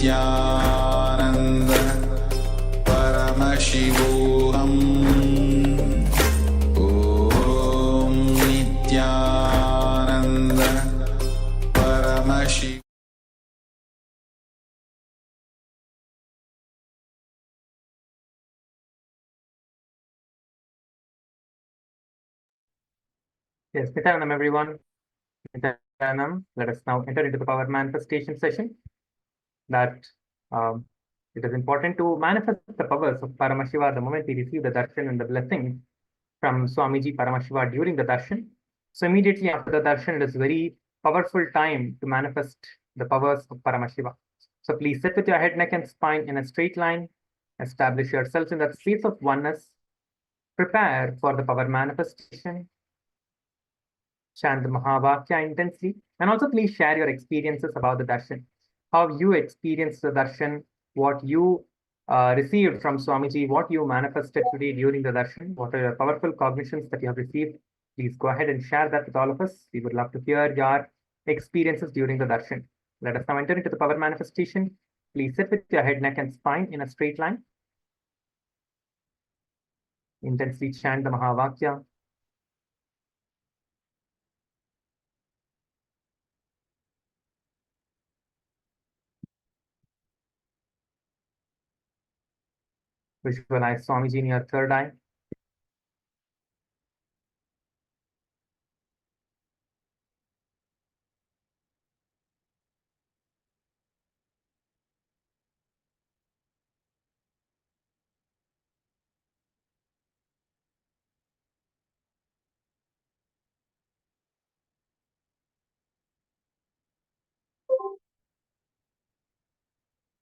Nithyananda Paramashivoham Om Nithyananda Paramashivoham. Yes, Nithyanam, everyone. Nithyanam. Let us now enter into the power manifestation session. That it is important to manifest the powers of Paramashiva the moment we receive the darshan and the blessing from Swamiji Paramashiva during the darshan. So immediately after the darshan, it is very powerful time to manifest the powers of Paramashiva. So please sit with your head, neck, and spine in a straight line. Establish yourself in that space of oneness. Prepare for the power manifestation. Chant the Mahavakya intensely. And also please share your experiences about the darshan. How you experienced the darshan, what you received from Swamiji, what you manifested today during the darshan, what are your powerful cognitions that you have received. Please go ahead and share that with all of us. We would love to hear your experiences during the darshan. Let us now enter into the power manifestation. Please sit with your head, neck, and spine in a straight line. Intensely chant the Mahavakya. Visualize Swamiji in your third eye.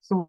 So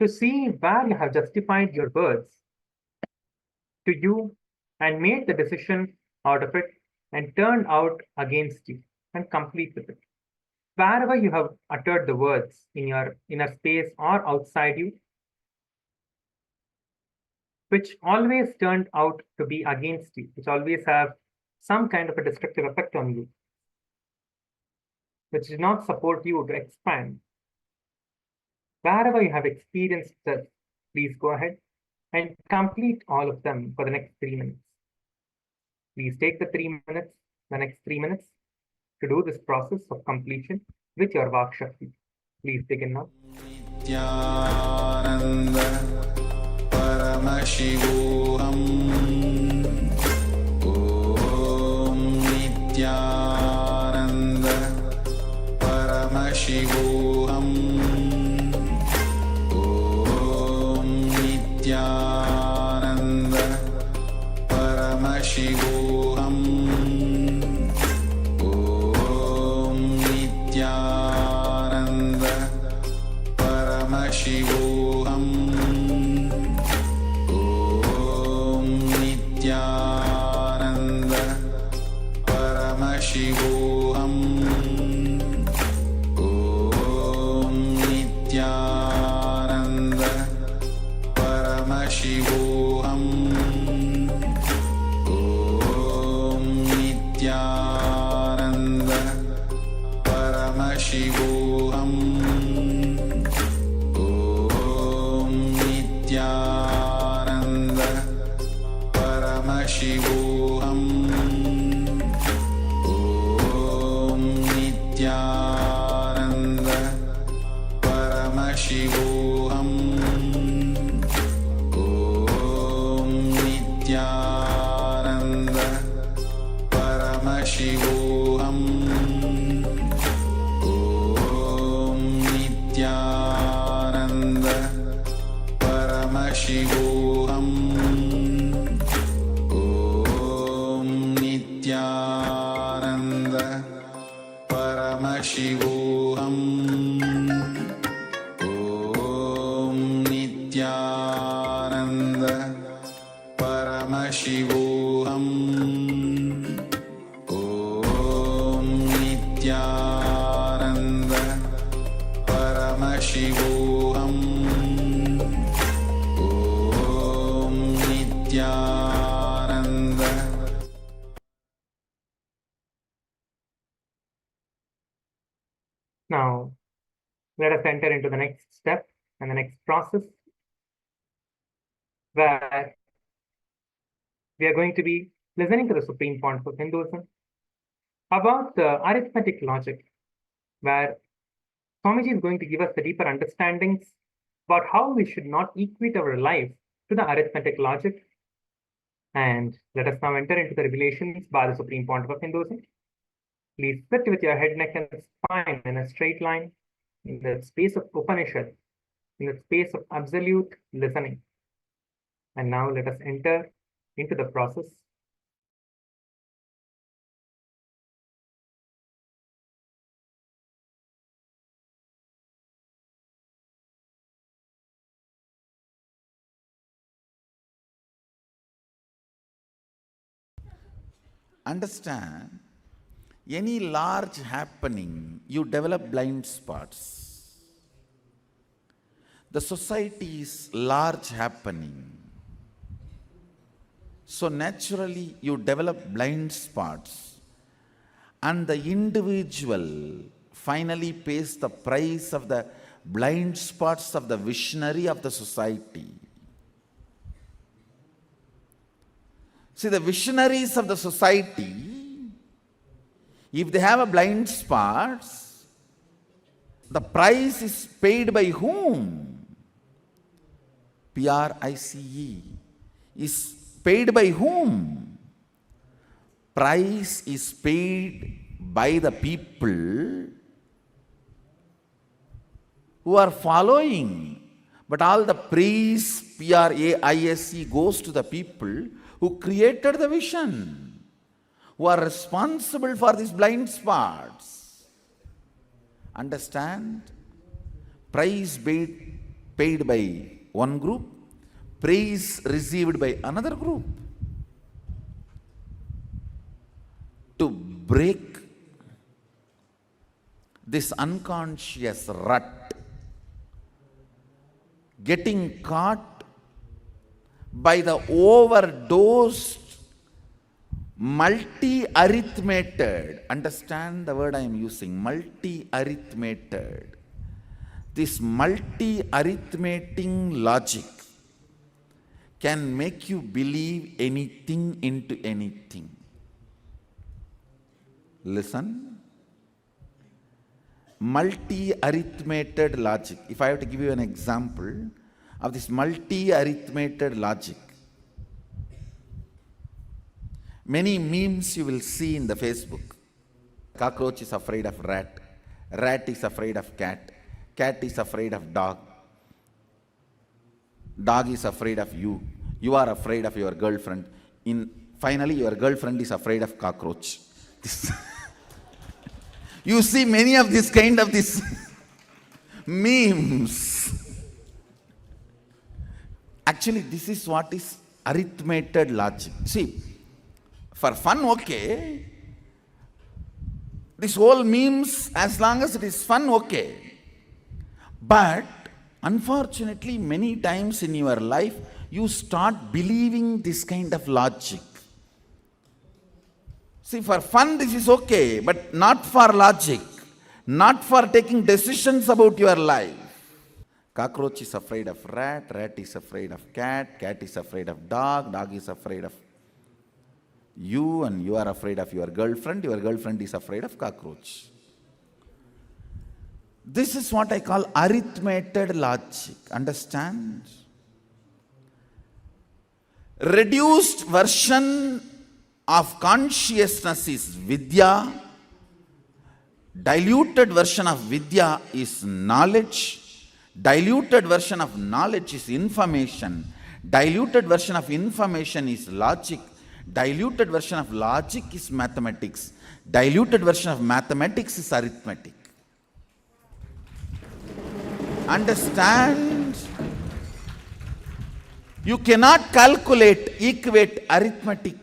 to see where you have justified your words to you and made the decision out of it and turned out against you, and complete with it. Wherever you have uttered the words in your inner space or outside you, which always turned out to be against you, which always have some kind of a destructive effect on you, which did not support you to expand. Wherever you have experienced this, please go ahead and complete all of them for the next 3 minutes. Please take the 3 minutes, the next 3 minutes, to do this process of completion with your Vak Shakti. Please begin now. Nithyananda Paramashivoham Om Nithyananda Paramashivoham Om Nithyananda Paramashivoham Om Nithyananda Paramashivoham Om Nithyananda Paramashivoham Om Nithyananda Paramashivoham Om Nithyananda Paramashivoham Om Nithyananda Paramashivoham Om Nithyananda Paramashivoham Om Nithyananda Paramashivoham Om Nithyananda Paramashivoham Om Nithyananda Paramashivoham Om Nithyananda Paramashivoham Om Nithyananda Paramashivoham Om Nithyananda. Now, let us enter into the next step and the next process, where we are going to be listening to the Supreme Pontiff of Hinduism about the arithmetic logic, where Swamiji is going to give us the deeper understandings about how we should not equate our life to the arithmetic logic. And let us now enter into the revelations by the Supreme Pontiff of Hinduism. Please sit with your head, neck, and spine in a straight line in the space of Upanishad, in the space of absolute listening. And now let us enter into the process. Understand, any large happening, you develop blind spots. The society is large happening. So naturally you develop blind spots, and the individual finally pays the price of the blind spots of the visionary of the society. See, the visionaries of the society, if they have a blind spots, the price is paid by whom? P-R-I-C-E. Is paid by whom? Price is paid by the people who are following. But all the praise, P-R-A-I-S-E, goes to the people who created the vision, who are responsible for these blind spots. Understand? Price paid paid by one group, praise received by another group. To break this unconscious rut, getting caught by the overdosed, multi-arithmeted, understand the word I am using, multi-arithmeted. This multi-arithmeting logic can make you believe anything into anything. Listen. Multi-arithmeted logic. If I have to give you an example of this multi-arithmeted logic, many memes you will see in the Facebook. Cockroach is afraid of rat. Rat is afraid of cat. Cat is afraid of dog. Dog is afraid of you. You are afraid of your girlfriend. Finally, your girlfriend is afraid of cockroach. You see many of these memes. Actually, this is what is arithmeted logic. See, for fun, okay. This whole memes, as long as it is fun, okay. But unfortunately, many times in your life, you start believing this kind of logic. See, for fun, this is okay, but not for logic, not for taking decisions about your life. Cockroach is afraid of rat, rat is afraid of cat, cat is afraid of dog, dog is afraid of you, and you are afraid of your girlfriend is afraid of cockroach. This is what I call arithmeted logic. Understand? Reduced version of consciousness is vidya. Diluted version of vidya is knowledge. Diluted version of knowledge is information. Diluted version of information is logic. Diluted version of logic is mathematics. Diluted version of mathematics is arithmetic. Understand? You cannot equate arithmetic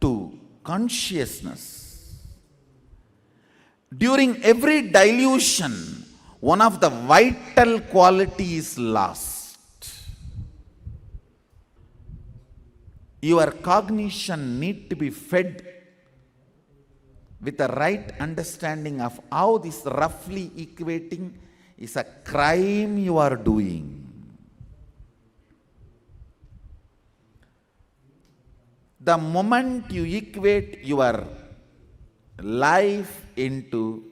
to consciousness. During every dilution, one of the vital qualities is lost. Your cognition needs to be fed with the right understanding of how this roughly equating is a crime you are doing. The moment you equate your life into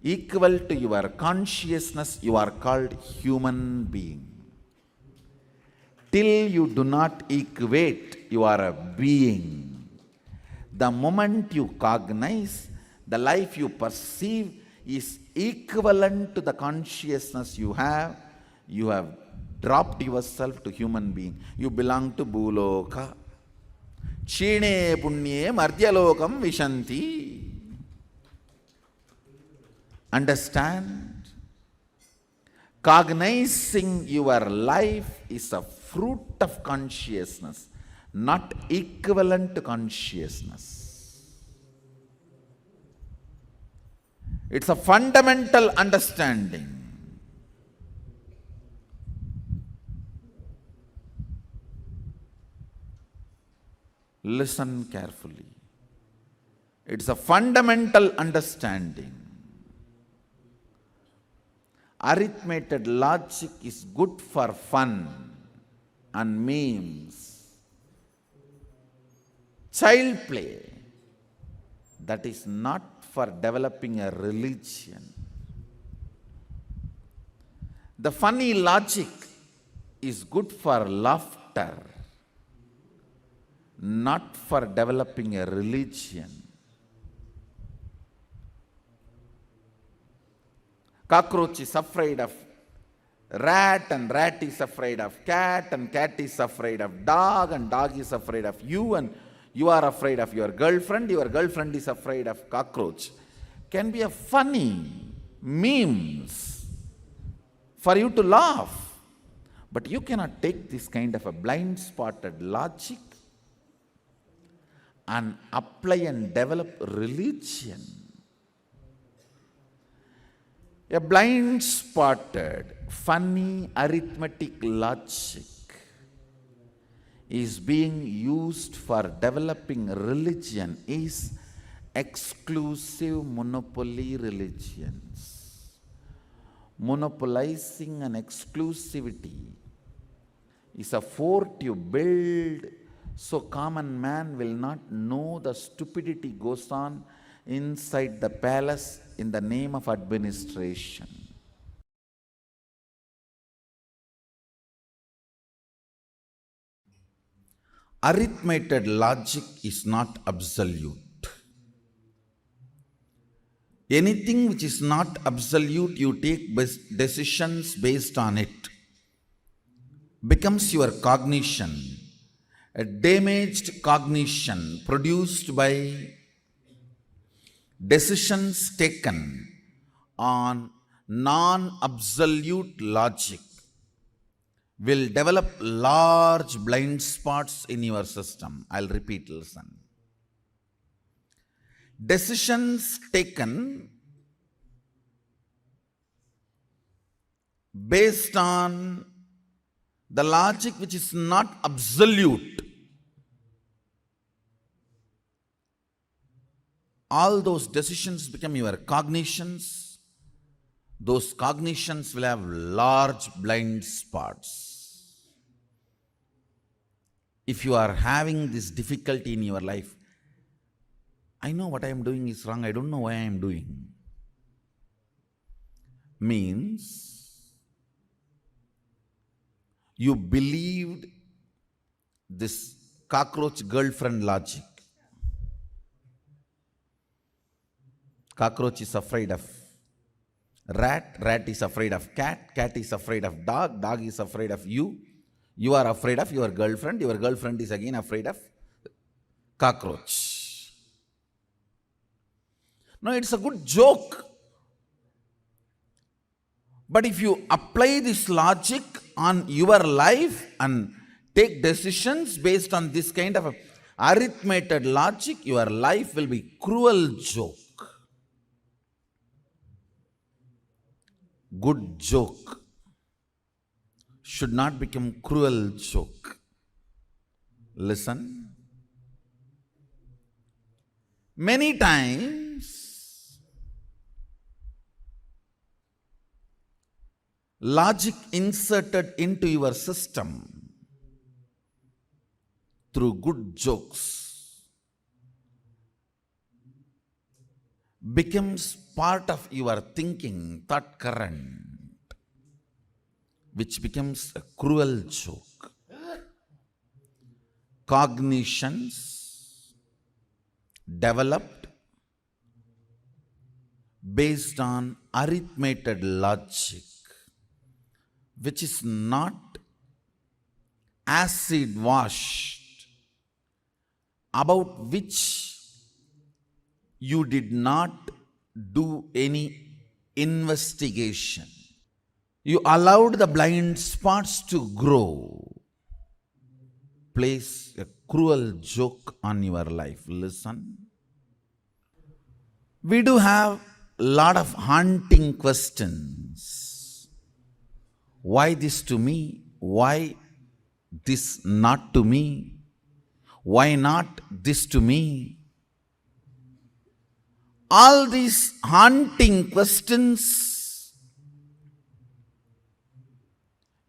equal to your consciousness, you are called human being. Till you do not equate, you are a being. The moment you cognize, the life you perceive is equivalent to the consciousness you have dropped yourself to human being. You belong to Bhuloka. Chine punnye mardyalokam vishanti. Understand? Cognizing your life is a fruit of consciousness, not equivalent to consciousness. It's a fundamental understanding. Listen carefully. It's a fundamental understanding. Arithmetic logic is good for fun and memes. Child play. That is not for developing a religion. The funny logic is good for laughter, not for developing a religion. Cockroach is afraid of rat, and rat is afraid of cat, and cat is afraid of dog, and dog is afraid of you, and you are afraid of your girlfriend is afraid of cockroach. Can be a funny memes for you to laugh. But you cannot take this kind of a blind-spotted logic and apply and develop religion. A blind-spotted, funny arithmetic logic is being used for developing religion is exclusive monopoly religions. Monopolizing and exclusivity is a fort you build so common man will not know the stupidity goes on inside the palace in the name of administration. Arithmetic logic is not absolute. Anything which is not absolute, you take decisions based on it, becomes your cognition, a damaged cognition produced by decisions taken on non-absolute logic will develop large blind spots in your system. I'll repeat, listen. Decisions taken based on the logic which is not absolute, all those decisions become your cognitions. Those cognitions will have large blind spots. If you are having this difficulty in your life, I know what I am doing is wrong, I don't know why I am doing. Means you believed this cockroach girlfriend logic. Cockroach is afraid of rat, rat is afraid of cat, cat is afraid of dog, dog is afraid of you, you are afraid of your girlfriend is again afraid of cockroach. No, it's a good joke. But if you apply this logic on your life and take decisions based on this kind of arithmetic logic, your life will be cruel joke. Good joke should not become cruel joke. Listen. Many times, logic inserted into your system through good jokes becomes part of your thinking, thought current, which becomes a cruel joke. Cognitions developed based on arithmetic logic, which is not acid washed, about which you did not do any investigation. You allowed the blind spots to grow. Place a cruel joke on your life. Listen. We do have a lot of haunting questions. Why this to me? Why this not to me? Why not this to me? All these haunting questions,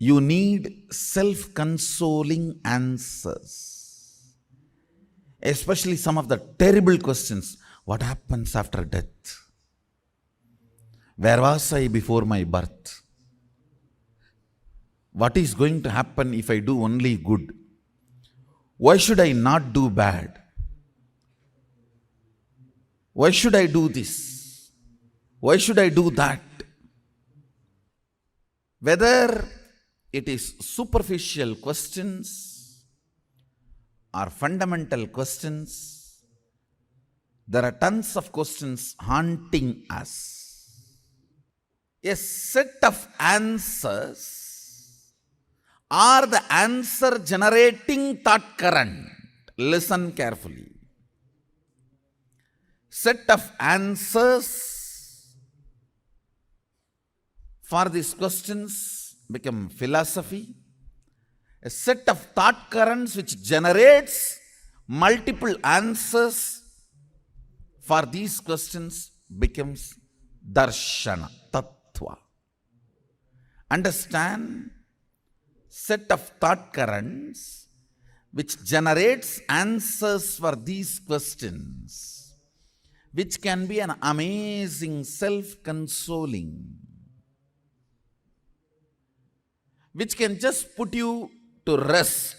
you need self-consoling answers. Especially some of the terrible questions. What happens after death? Where was I before my birth? What is going to happen if I do only good? Why should I not do bad? Why should I do this? Why should I do that? Whether it is superficial questions or fundamental questions, there are tons of questions haunting us. A set of answers or the answer generating thought current? Listen carefully. Set of answers for these questions become philosophy. A set of thought currents which generates multiple answers for these questions becomes darshana, tattva. Understand? Set of thought currents which generates answers for these questions, which can be an amazing self-consoling, which can just put you to rest.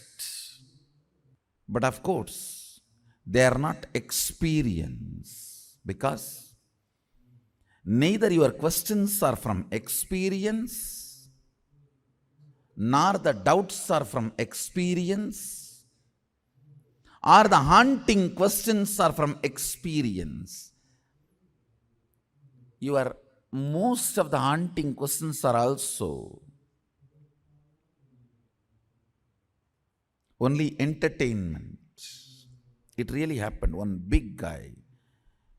But of course, they are not experience, because neither your questions are from experience, nor the doubts are from experience, or the haunting questions are from experience. Most of the haunting questions are also only entertainment. It really happened. One big guy,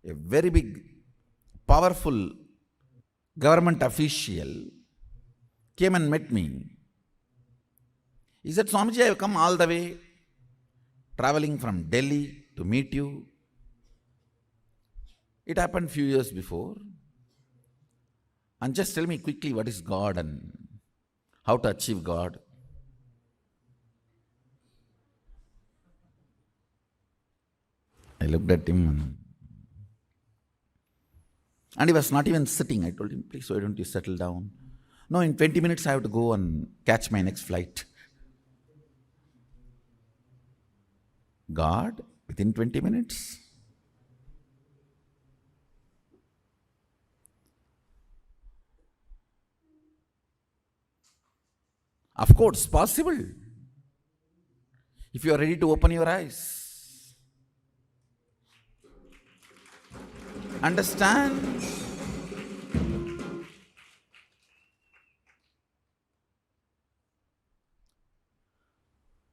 a very big, powerful government official, came and met me. He said, Swamiji, I have come all the way, traveling from Delhi to meet you. It happened few years before. And just tell me quickly what is God and how to achieve God. I looked at him and he was not even sitting. I told him, please, why don't you settle down? No, in 20 minutes I have to go and catch my next flight. God, within 20 minutes? Of course, possible. If you are ready to open your eyes. Understand?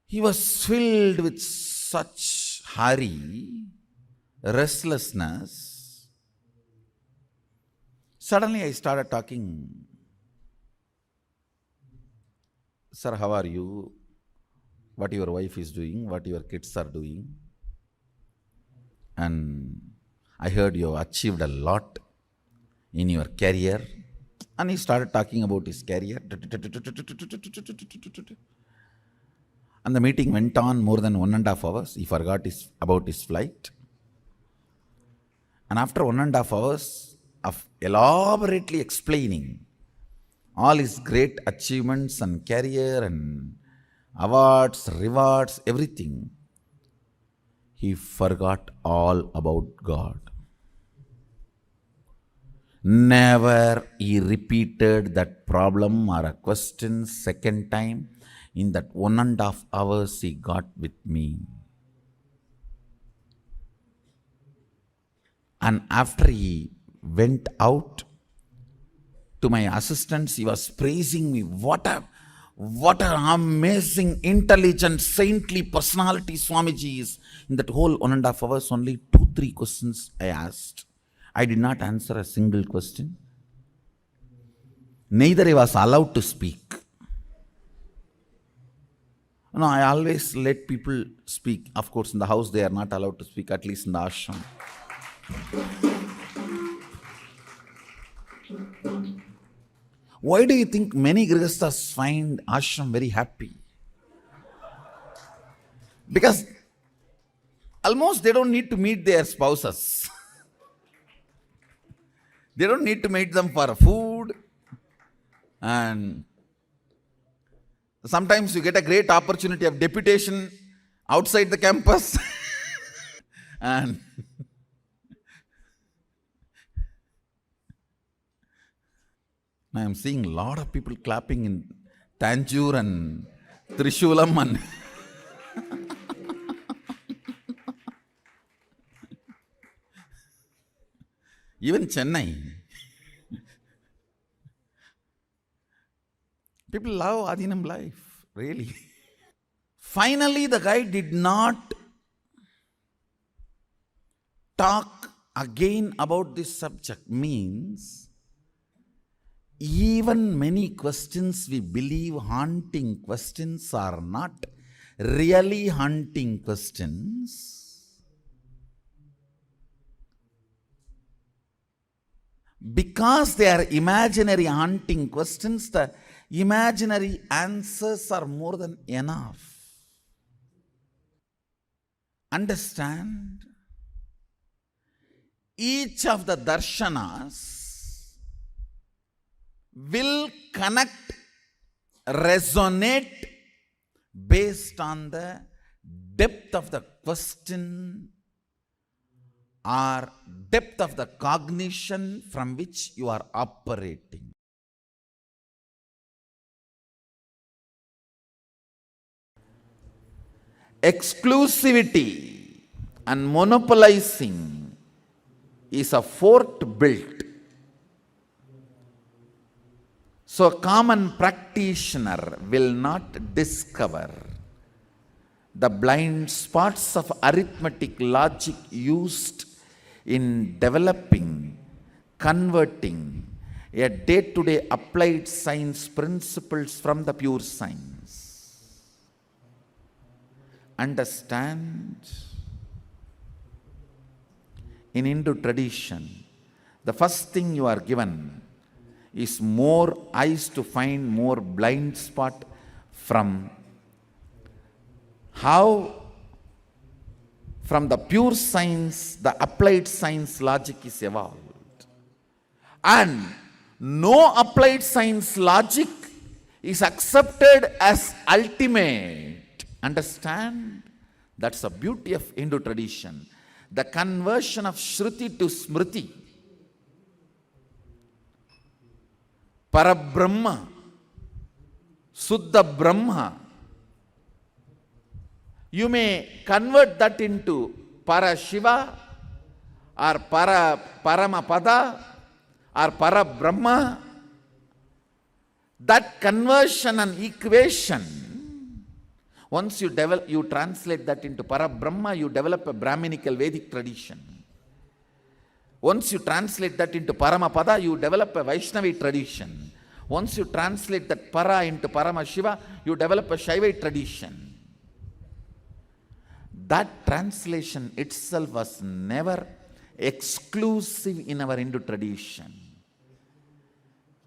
He was filled with such hurry, restlessness. Suddenly I started talking. Sir, how are you? What your wife is doing? What your kids are doing? And I heard you have achieved a lot in your career. And he started talking about his career. And the meeting went on more than 1.5 hours. He forgot about his flight. And after 1.5 hours of elaborately explaining all his great achievements and career and awards, rewards, everything, he forgot all about God. Never he repeated that problem or a question second time. In that 1.5 hours he got with me. And after he went out to my assistants, he was praising me. What an amazing, intelligent, saintly personality Swamiji is. In that whole 1.5 hours, only 2-3 questions I asked. I did not answer a single question. Neither I was allowed to speak. No, I always let people speak. Of course, in the house they are not allowed to speak, at least in the ashram. Why do you think many grihasthas find ashram very happy? Because almost they don't need to meet their spouses. They don't need to meet them for food. And sometimes you get a great opportunity of deputation outside the campus. And I am seeing a lot of people clapping in Tanjore and Trishulam and even Chennai. People love Adinam life. Really? Finally, the guy did not talk again about this subject. Means, even many questions we believe haunting questions are not really haunting questions. Because they are imaginary haunting questions, the imaginary answers are more than enough. Understand? Each of the darshanas will connect, resonate based on the depth of the question or depth of the cognition from which you are operating. Exclusivity and monopolizing is a fort built. So a common practitioner will not discover the blind spots of arithmetic logic used in developing, converting a day-to-day applied science principles from the pure science. Understand? In Hindu tradition, the first thing you are given is more eyes to find more blind spot from how from the pure science, the applied science logic is evolved. And no applied science logic is accepted as ultimate. Understand? That's the beauty of Hindu tradition. The conversion of Shruti to Smriti. Parabrahma, Suddha Brahma. You may convert that into Parashiva or Paramapada or Parabrahma. That conversion and equation, once you translate that into Parabrahma, you develop a Brahminical Vedic tradition. Once you translate that into Paramapada, you develop a Vaishnavi tradition. Once you translate that Para into Paramashiva, you develop a Shaivite tradition. That translation itself was never exclusive in our Hindu tradition.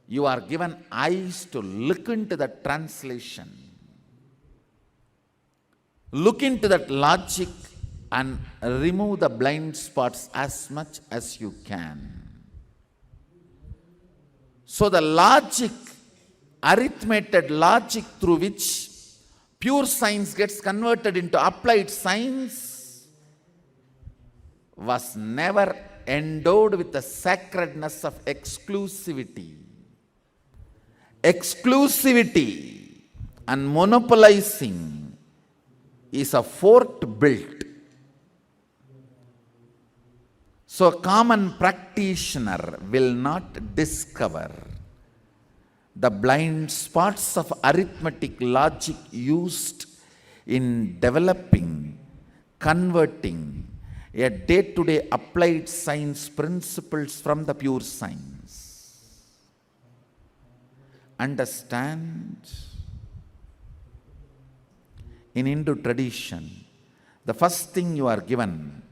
You are given eyes to look into that translation. Look into that logic and remove the blind spots as much as you can. So the logic, arithmetic logic through which pure science gets converted into applied science was never endowed with the sacredness of exclusivity. Exclusivity and monopolizing is a fort built. So a common practitioner will not discover the blind spots of arithmetic logic used in developing, converting a day-to-day applied science principles from the pure science. Understand? In Hindu tradition, the first thing you are given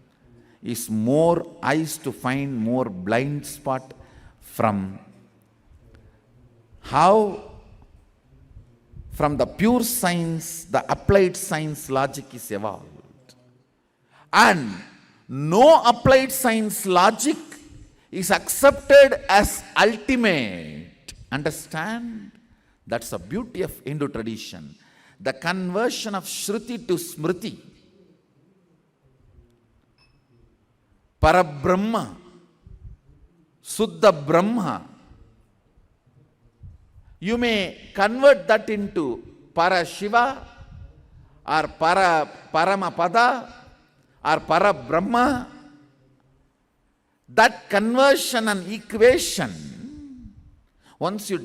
is more eyes to find more blind spot from how from the pure science, the applied science logic is evolved. And no applied science logic is accepted as ultimate. Understand? That's the beauty of Hindu tradition. The conversion of Shruti to Smriti. Parabrahma, Suddha Brahma. You may convert that into Parashiva or Paramapada or Parabrahma. That conversion and equation, Once you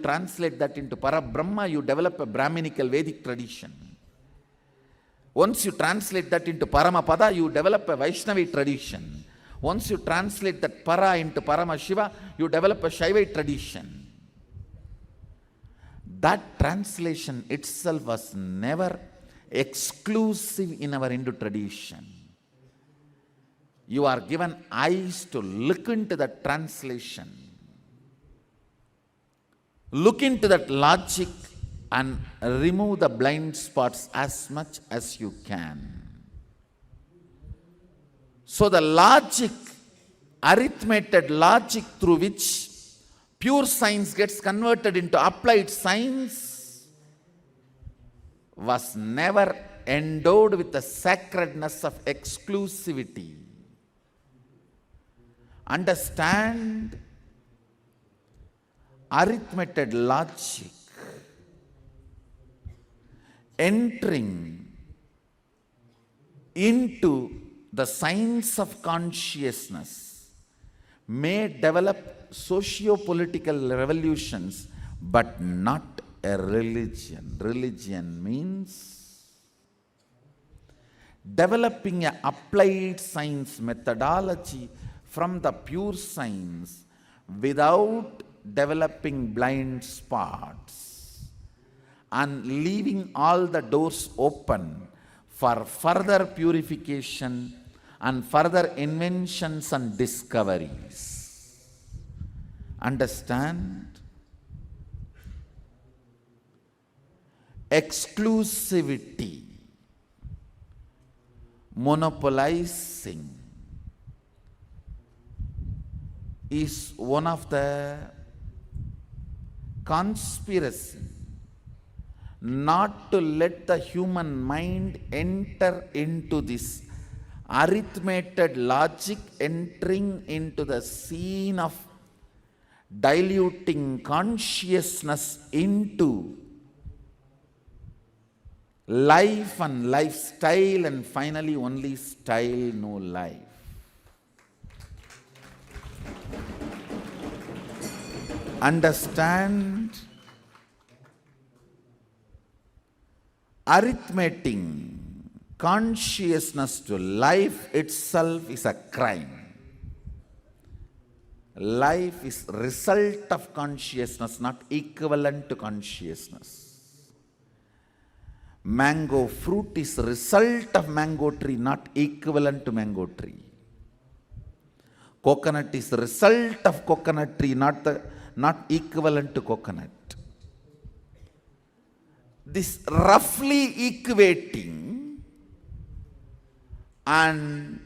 translate that into Parabrahma, you develop a Brahminical Vedic tradition. Once you translate that into Paramapada, you develop a Vaishnavi tradition. Once you translate that Para into Paramashiva, you develop a Shaivite tradition. That translation itself was never exclusive in our Hindu tradition. You are given eyes to look into that translation. Look into that logic and remove the blind spots as much as you can. So the logic, arithmetic logic through which pure science gets converted into applied science was never endowed with the sacredness of exclusivity. Understand arithmetic logic entering into the science of consciousness may develop socio-political revolutions, but not a religion. Religion means developing an applied science methodology from the pure science without developing blind spots and leaving all the doors open for further purification and further inventions and discoveries. Understand? Exclusivity, monopolizing is one of the conspiracy not to let the human mind enter into this arithmetic logic, entering into the scene of diluting consciousness into life and lifestyle, and finally only style, no life. Understand? Arithmetic consciousness to life itself is a crime. Life is result of consciousness, not equivalent to consciousness. Mango fruit is result of mango tree, not equivalent to mango tree. Coconut is result of coconut tree, not equivalent to coconut. This roughly equating and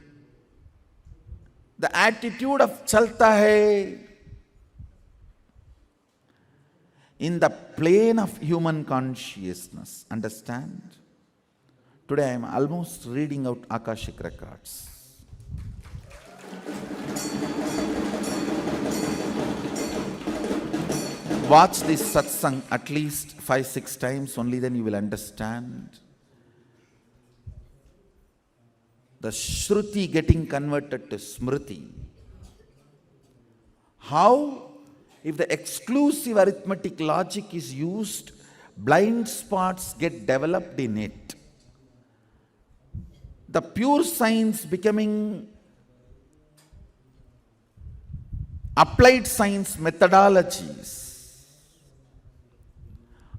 the attitude of chalta hai in the plane of human consciousness. Understand? Today I am almost reading out Akashic records. Watch this satsang at least 5-6 times, only then you will understand. The Shruti getting converted to Smriti. How, if the exclusive arithmetic logic is used, blind spots get developed in it. The pure science becoming applied science methodologies,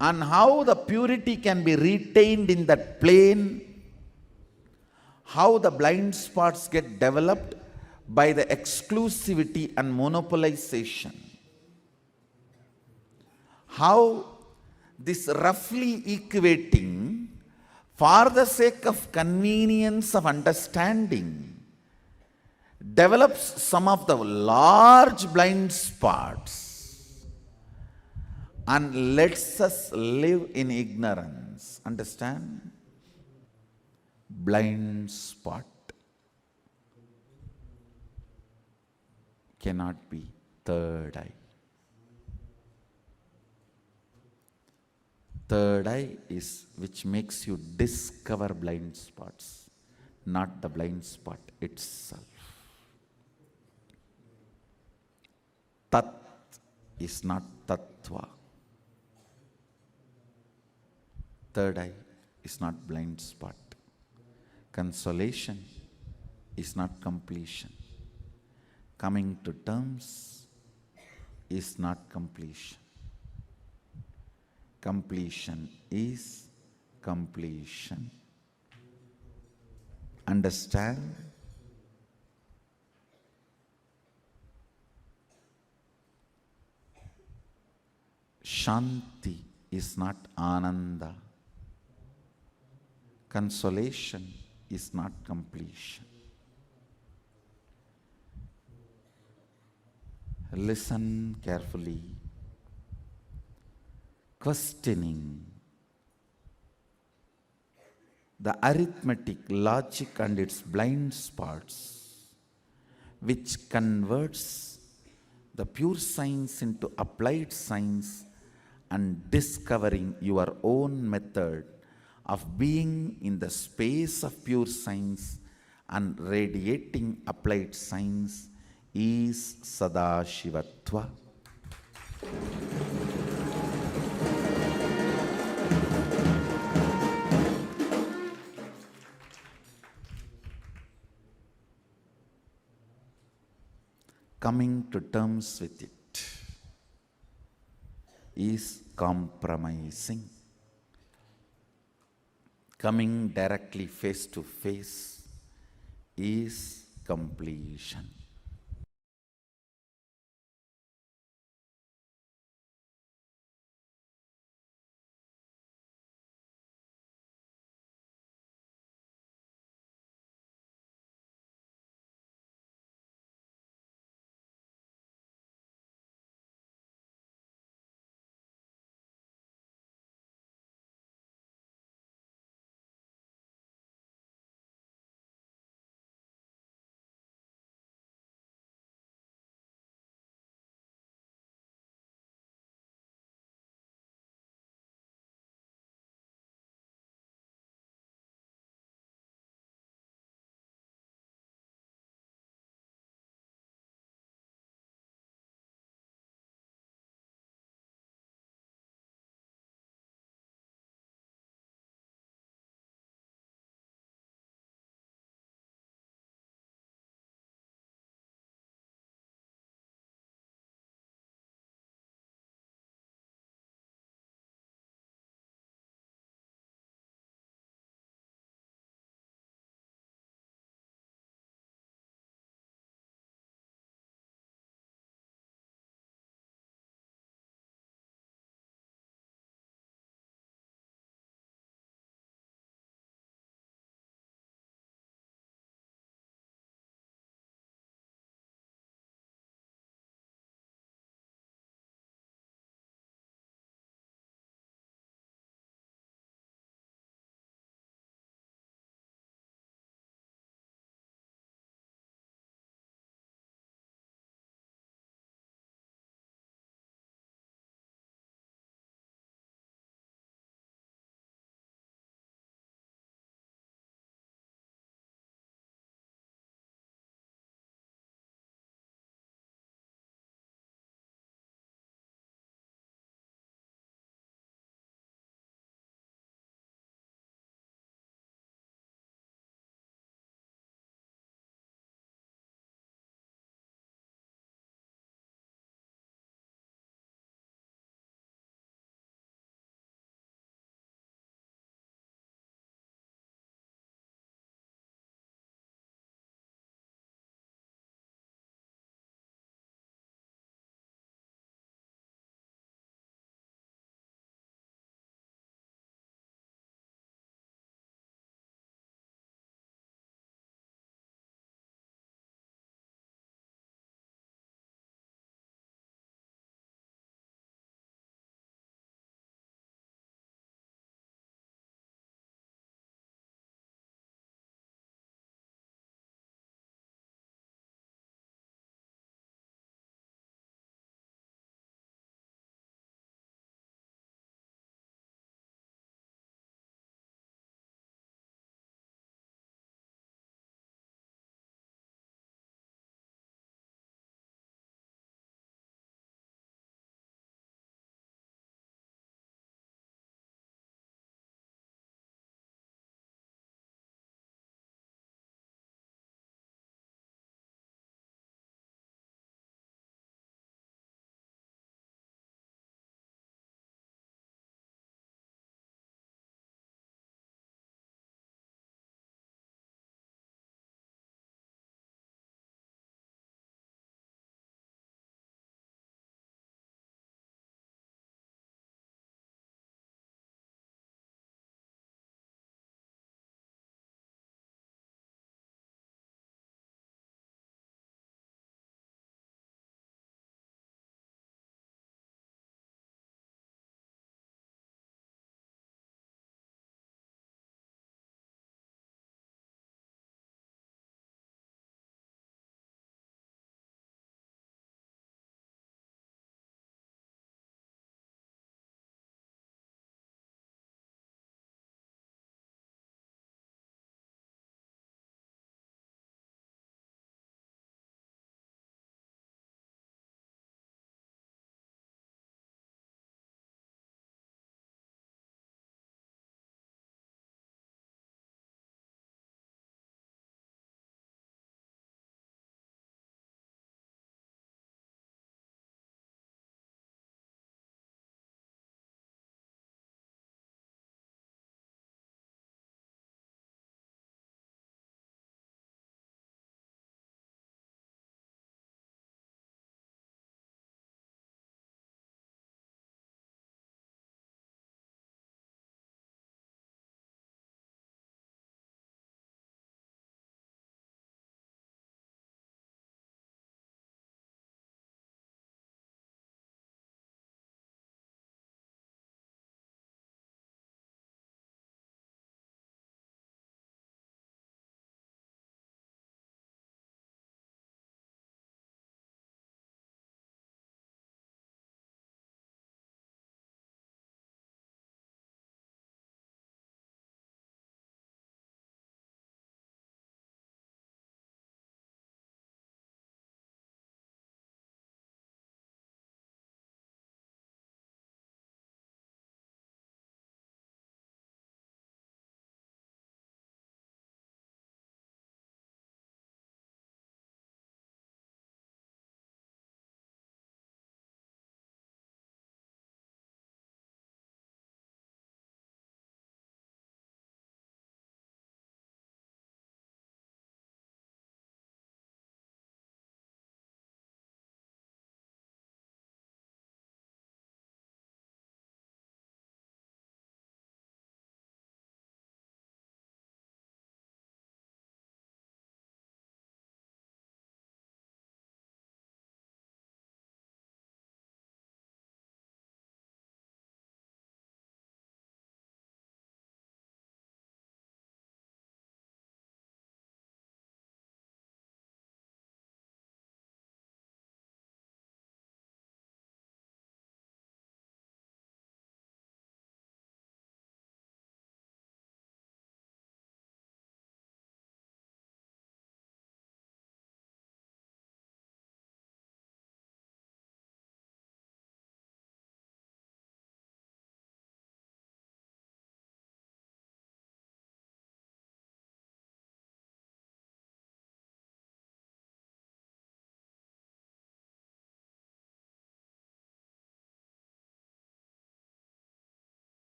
and how the purity can be retained in that plane, how the blind spots get developed by the exclusivity and monopolization, how this roughly equating for the sake of convenience of understanding develops some of the large blind spots and lets us live in ignorance. Understand? Blind spot cannot be third eye. Third eye is which makes you discover blind spots, not the blind spot itself. Tat is not tattva. Third eye is not blind spot. Consolation is not completion. Coming to terms is not completion. Completion is completion. Understand? Shanti is not ananda. Consolation is not completion. Listen carefully, questioning the arithmetic, logic and its blind spots, which converts the pure science into applied science and discovering your own method of being in the space of pure science and radiating applied science is Sadashivatva. Coming to terms with it is compromising. Coming directly face to face is completion.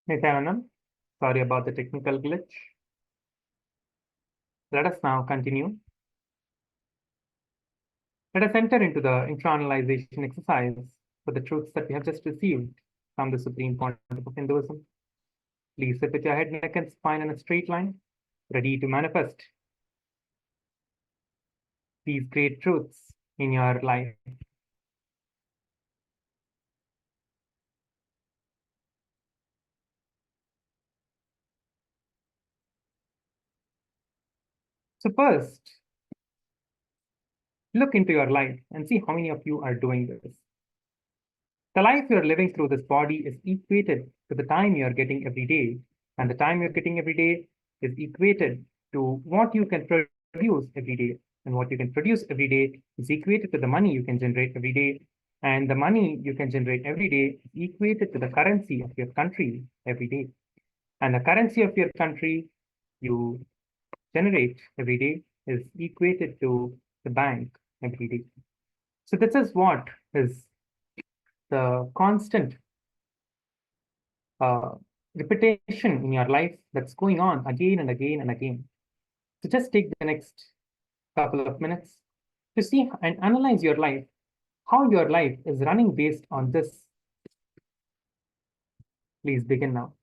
Nithyananda, sorry about the technical glitch. Let us now continue. Let us enter into the internalization exercise for the truths that we have just received from the Supreme Pontiff of Hinduism. Please sit with your head, neck, and spine in a straight line, ready to manifest these great truths in your life. So first, look into your life and see how many of you are doing this. The life you're living through this body is equated to the time you're getting every day, and the time you're getting every day is equated to what you can produce every day. And what you can produce every day is equated to the money you can generate every day. And the money you can generate every day is equated to the currency of your country every day. And the currency of your country you generate every day is equated to the bank every day. So this is what is the constant repetition in your life that's going on again and again and again. So just take the next couple of minutes to see and analyze your life, how your life is running based on this. Please begin now.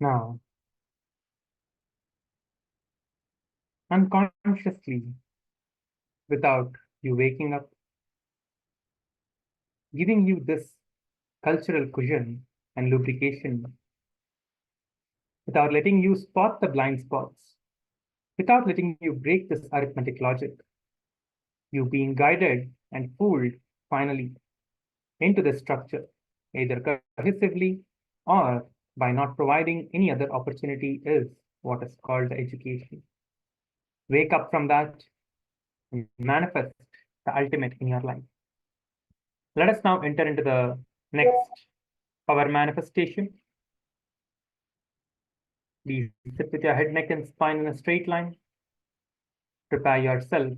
Now, unconsciously, without you waking up, giving you this cultural cushion and lubrication, without letting you spot the blind spots, without letting you break this arithmetic logic, you being guided and pulled finally into the structure, either cohesively or by not providing any other opportunity, is what is called education. Wake up from that and manifest the ultimate in your life. Let us now enter into the next power manifestation. Please sit with your head, neck, and spine in a straight line. Prepare yourself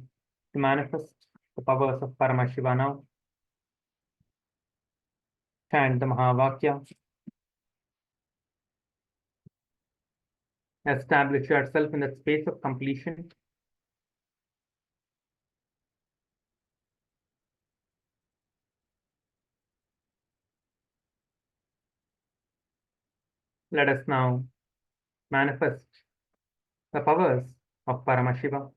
to manifest the powers of Paramashiva now. Chant the Mahavakya. Establish yourself in that space of completion. Let us now manifest the powers of Paramashiva.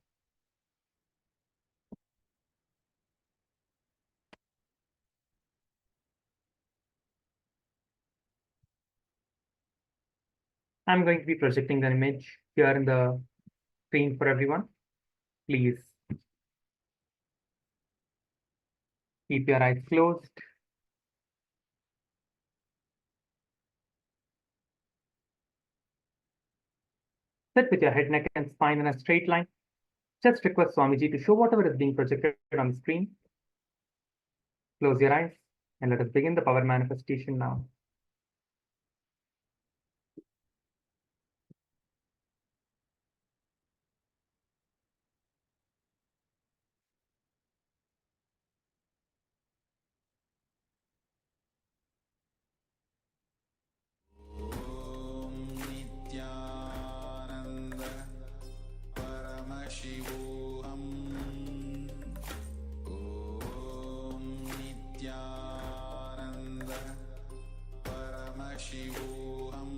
I'm going to be projecting the image here in the screen for everyone. Please keep your eyes closed. Sit with your head, neck, and spine in a straight line. Just request Swamiji to show whatever is being projected on the screen. Close your eyes and let us begin the power manifestation now. Nithyananda Paramashivoham Nithyananda Paramashivoham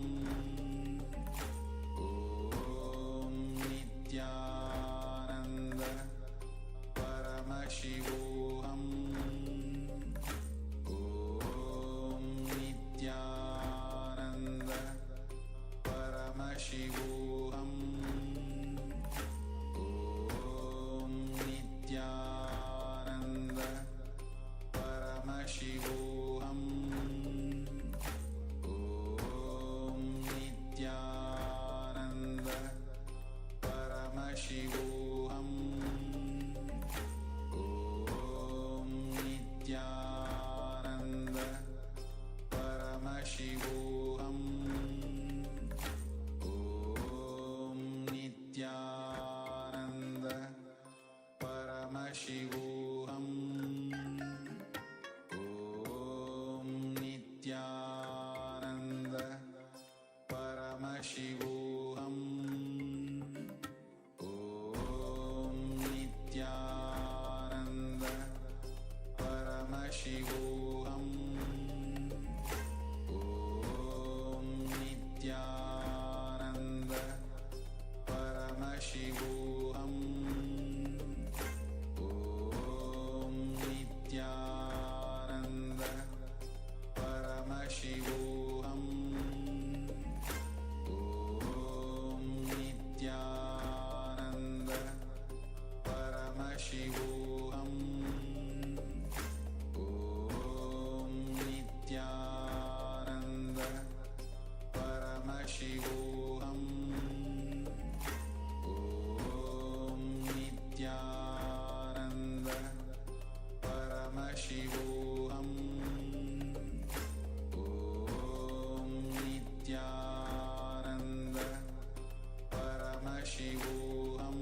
Nithyananda Paramashivoham Nithyananda Paramashivoham Nithyananda Paramashivoham Nithyananda Paramashivoham Nithyananda Paramashivoham Nithyananda Paramashivoham Nithyananda Paramashivoham Nithyananda Paramashivoham Nithyananda Paramashivoham Nithyananda Paramashivoham Nithyananda Paramashivoham Nithyananda Paramashivoham Nithyananda Paramashivoham Nithyananda Paramashivoham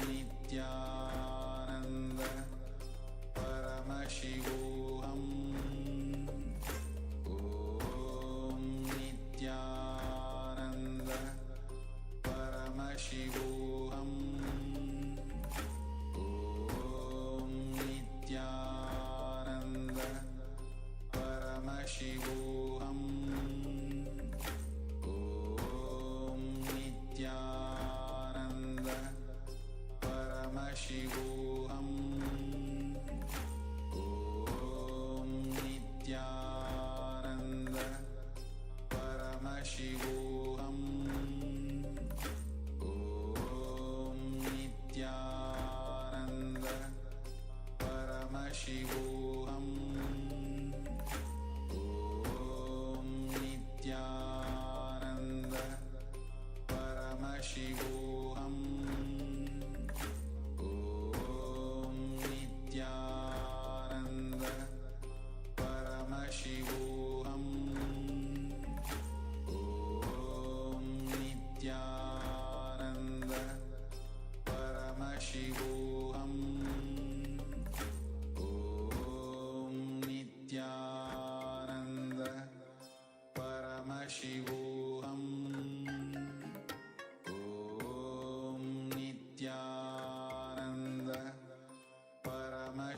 Nithyananda Paramashivoham Nithyananda Paramashivoham Nithyananda Paramashivoham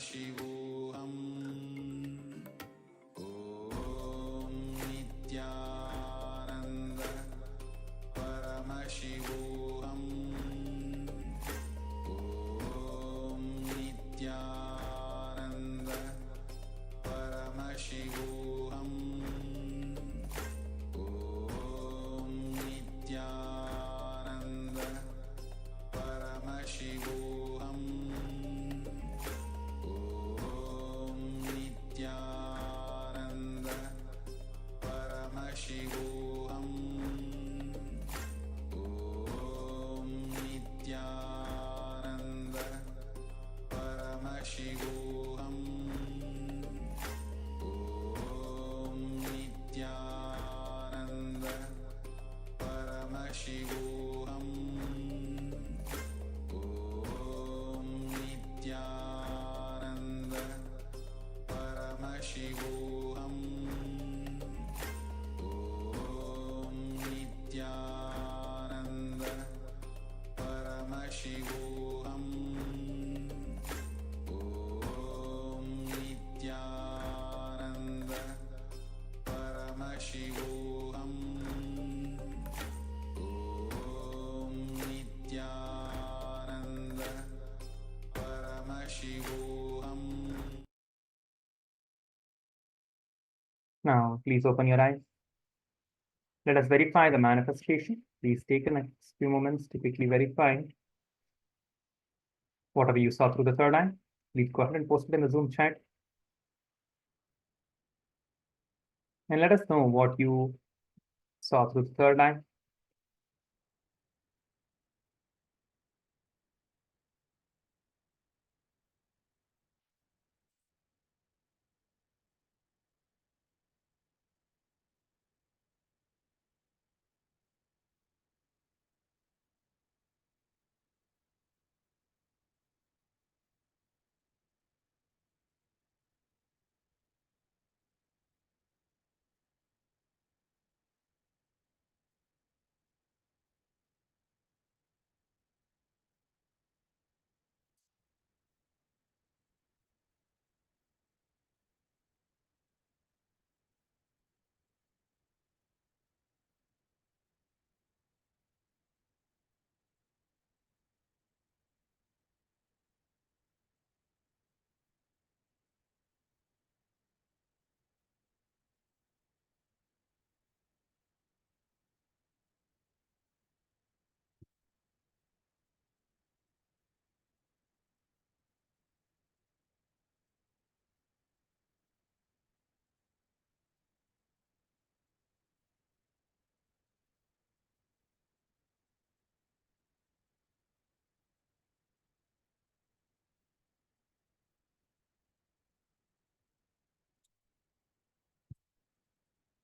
Paramashivoham Om Nithyananda Paramashivoham Om Nithyananda Paramashivoham Om Nithyananda Paramashivoham Om Nithyananda Paramashivoham Om Nithyananda Paramashivoham Om Nithyananda Paramashivoham Om Nithyananda Paramashivoham Om Nithyananda Paramashivoham Om Nithyananda Paramashivoham Om Nithyananda Paramashivoham. Now, please open your eyes. Let us verify the manifestation. Please take the next few moments to quickly verify whatever you saw through the third eye. Please go ahead and post it in the Zoom chat. And let us know what you saw through the third eye.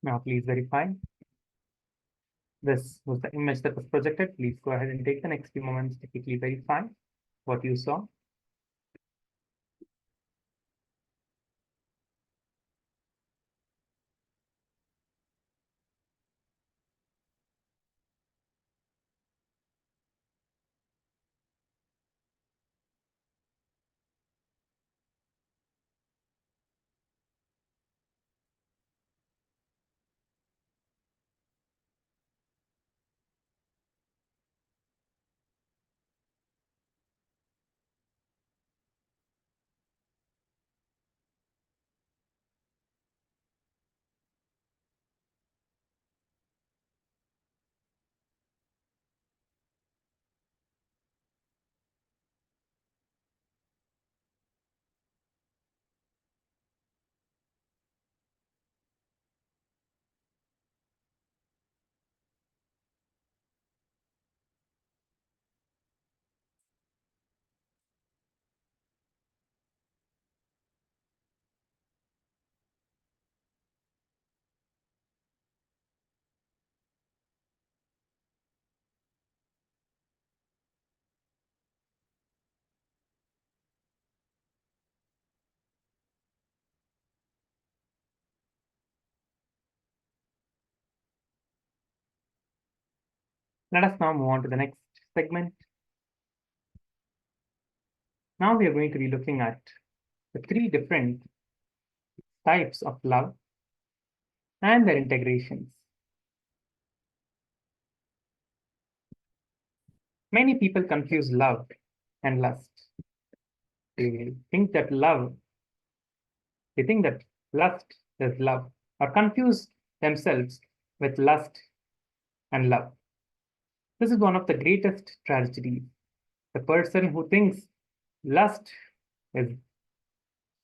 Now, please verify. This was the image that was projected. Please go ahead and take the next few moments to quickly verify what you saw. Let us now move on to the next segment. Now we are going to be looking at the three different types of love and their integrations. Many people confuse love and lust. They think that lust is love, or confuse themselves with lust and love. This is one of the greatest tragedies. The person who thinks lust is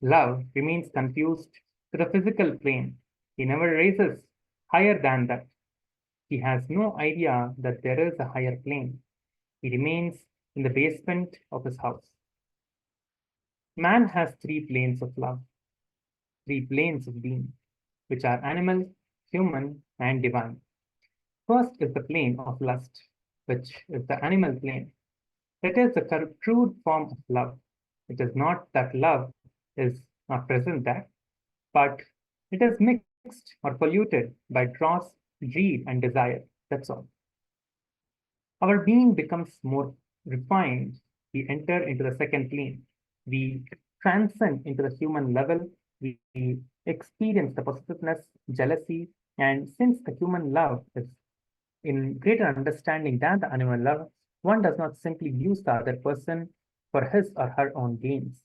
love remains confused to the physical plane. He never raises higher than that. He has no idea that there is a higher plane. He remains in the basement of his house. Man has three planes of love, three planes of being, which are animal, human, and divine. First is the plane of lust, which is the animal plane. It is the crude form of love. It is not that love is not present there, but it is mixed or polluted by dross, greed, and desire. That's all. Our being becomes more refined. We enter into the second plane. We transcend into the human level. We experience the possessiveness, jealousy, and since the human love is in greater understanding than the animal love, one does not simply use the other person for his or her own gains.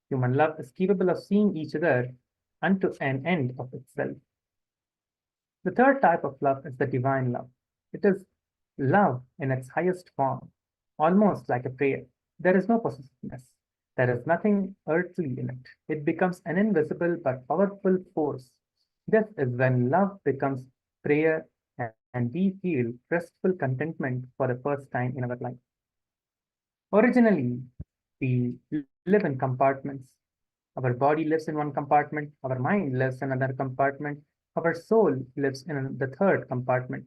Human love is capable of seeing each other unto an end of itself. The third type of love is the divine love. It is love in its highest form, almost like a prayer. There is no possessiveness. There is nothing earthly in it. It becomes an invisible but powerful force. This is when love becomes prayer and we feel restful contentment for the first time in our life. Originally, we live in compartments. Our body lives in one compartment, our mind lives in another compartment, our soul lives in the third compartment.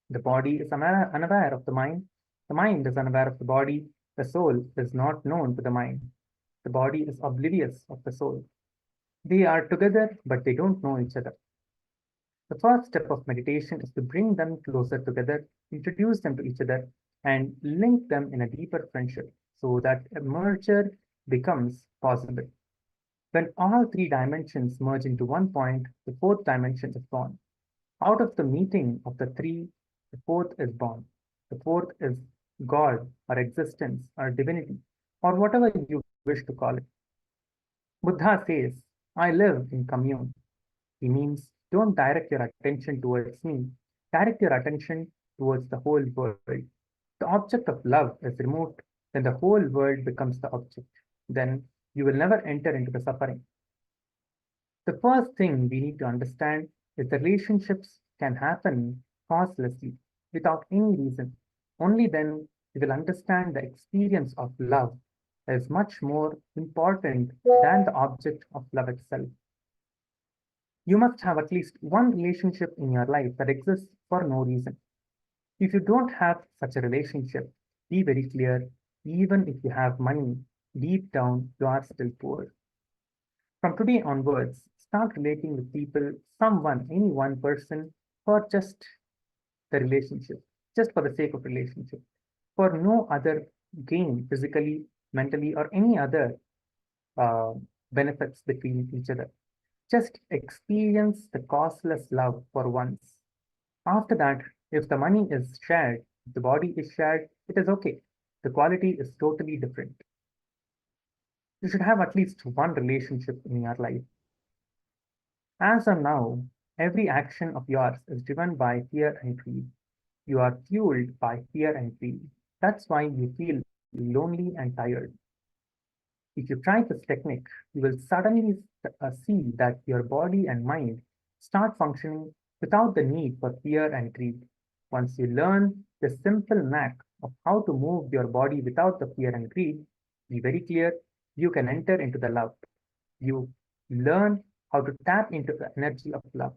The body is unaware of the mind is unaware of the body, the soul is not known to the mind. The body is oblivious of the soul. They are together, but they don't know each other. The first step of meditation is to bring them closer together, introduce them to each other, and link them in a deeper friendship so that a merger becomes possible. When all three dimensions merge into one point, the fourth dimension is born. Out of the meeting of the three, the fourth is born. The fourth is God or existence or divinity or whatever you wish to call it. Buddha says, I live in commune. He means don't direct your attention towards me, direct your attention towards the whole world. The object of love is removed, then the whole world becomes the object. Then you will never enter into the suffering. The first thing we need to understand is that relationships can happen causelessly, without any reason. Only then we will understand the experience of love is much more important than the object of love itself. You must have at least one relationship in your life that exists for no reason. If you don't have such a relationship, be very clear, even if you have money, deep down you are still poor. From today onwards, start relating with people, someone, any one person, for just the relationship, just for the sake of relationship, for no other gain, physically, mentally, or any other uh, benefits between each other. Just experience the costless love for once. After that, if the money is shared, if the body is shared, it is okay. The quality is totally different. You should have at least one relationship in your life. As of now, every action of yours is driven by fear and greed. You are fueled by fear and greed. That's why you feel lonely and tired. If you try this technique, you will suddenly see that your body and mind start functioning without the need for fear and greed. Once you learn the simple knack of how to move your body without the fear and greed, be very clear, you can enter into the love. You learn how to tap into the energy of love.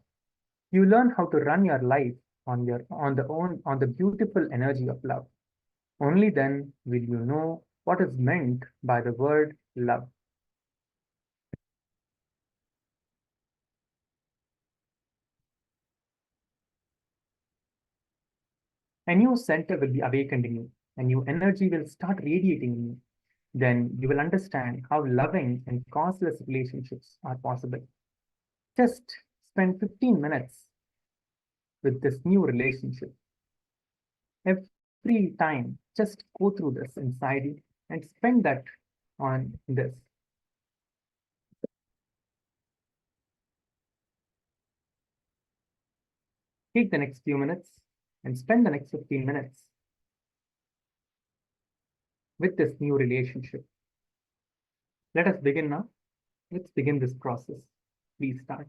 You learn how to run your life on the beautiful energy of love. Only then will you know what is meant by the word love. A new center will be awakened in you. A new energy will start radiating in you. then you will understand how loving and causeless relationships are possible. Just spend 15 minutes with this new relationship. Every time, just go through this inside you and spend that on this. Take the next few minutes and spend the next 15 minutes with this new relationship. Let us begin now. Let's begin this process. Please start.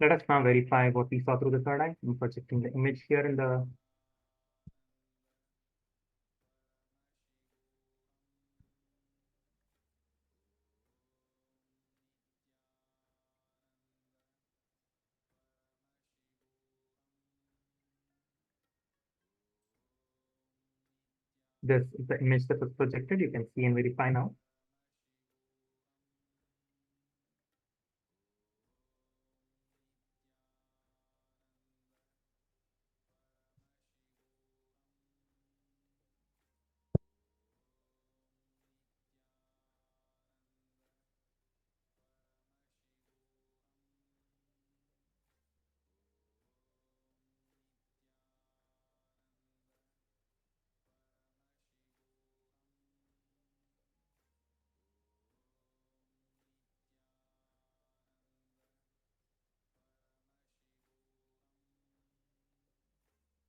Let us now verify what we saw through the third eye. I'm projecting the image here in the this is the image that was projected. You can see and verify now.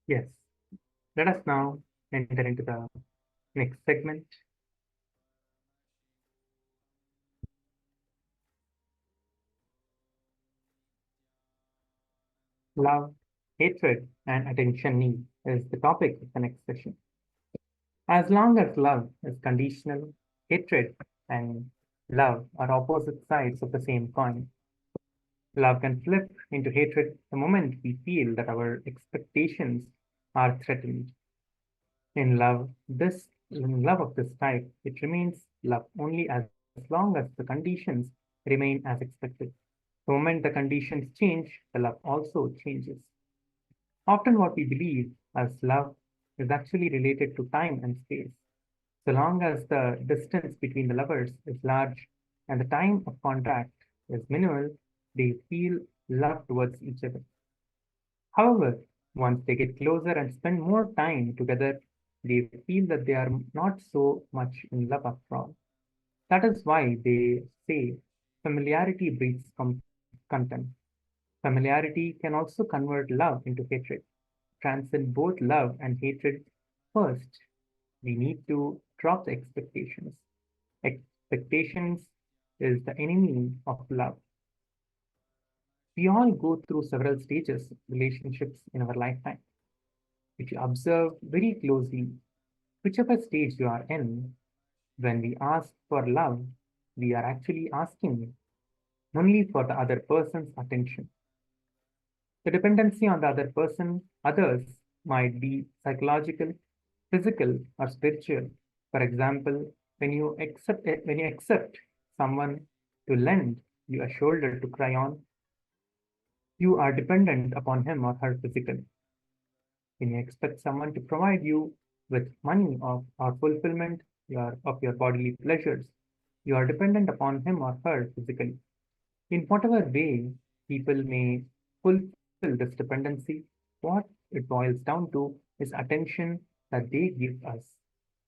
Yes. Let us now enter into the next segment. Love, hatred, and attention need is the topic of the next session. As long as love is conditional, hatred and love are opposite sides of the same coin. Love can flip into hatred the moment we feel that our expectations are threatened. In love of this type, it remains love only as long as the conditions remain as expected. The moment the conditions change, the love also changes. Often what we believe as love is actually related to time and space. So long as the distance between the lovers is large and the time of contact is minimal, they feel love towards each other. However, once they get closer and spend more time together, they feel that they are not so much in love after all. That is why they say familiarity breeds contempt. Familiarity can also convert love into hatred. Transcend both love and hatred. First, we need to drop the expectations. Expectations is the enemy of love. We all go through several stages of relationships in our lifetime. If you observe very closely, whichever stage you are in, when we ask for love, we are actually asking only for the other person's attention. The dependency on the other person, others, might be psychological, physical, or spiritual. For example, when you accept someone to lend you a shoulder to cry on, you are dependent upon him or her physically. When you expect someone to provide you with money or fulfillment of your bodily pleasures, you are dependent upon him or her physically. In whatever way people may fulfill this dependency, what it boils down to is attention that they give us.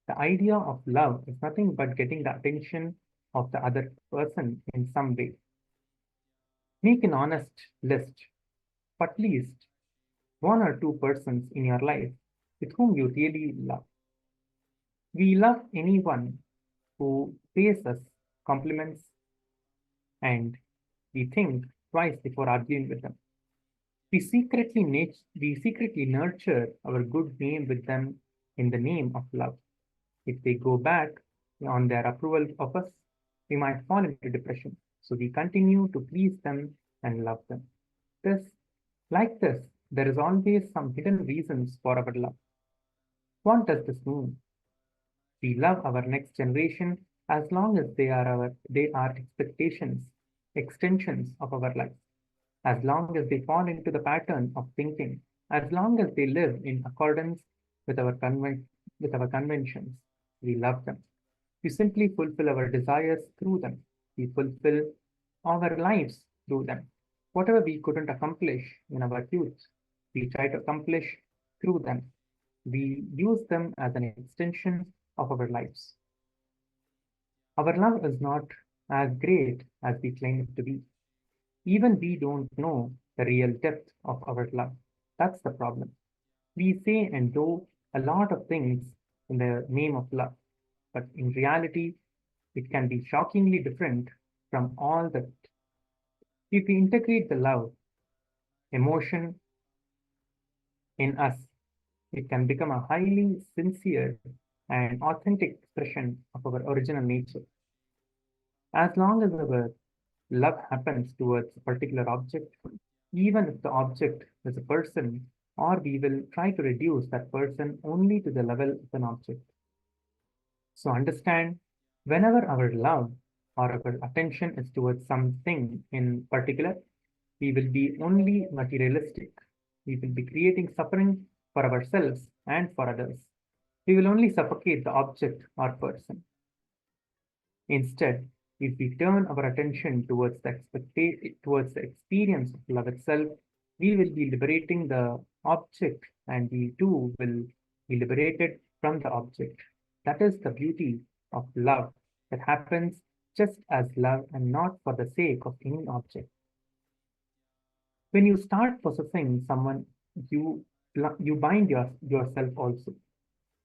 The idea of love is nothing but getting the attention of the other person in some way. Make an honest list, at least one or two persons in your life with whom you really love. We love anyone who pays us compliments and we think twice before arguing with them. We secretly nurture our good name with them in the name of love. If they go back on their approval of us, we might fall into depression. So we continue to please them and love them. This, like this, there is always some hidden reasons for our love. What does this mean? We love our next generation as long as they are expectations, extensions of our lives. As long as they fall into the pattern of thinking, as long as they live in accordance with with our conventions, we love them. We simply fulfill our desires through them. We fulfill our lives through them. Whatever we couldn't accomplish in our youth, we try to accomplish through them. We use them as an extension of our lives. Our love is not as great as we claim it to be. Even we don't know the real depth of our love. That's the problem. We say and do a lot of things in the name of love, but in reality, it can be shockingly different from all that. If we integrate the love emotion in us, it can become a highly sincere and authentic expression of our original nature. As long as our love happens towards a particular object, even if the object is a person, or we will try to reduce that person only to the level of an object. So understand, whenever our love or our attention is towards something in particular, we will be only materialistic. We will be creating suffering for ourselves and for others. We will only suffocate the object or person. Instead, if we turn our attention towards the experience of love itself, we will be liberating the object, and we too will be liberated from the object. That is the beauty of love that happens just as love and not for the sake of any object. When you start possessing someone, you bind yourself also.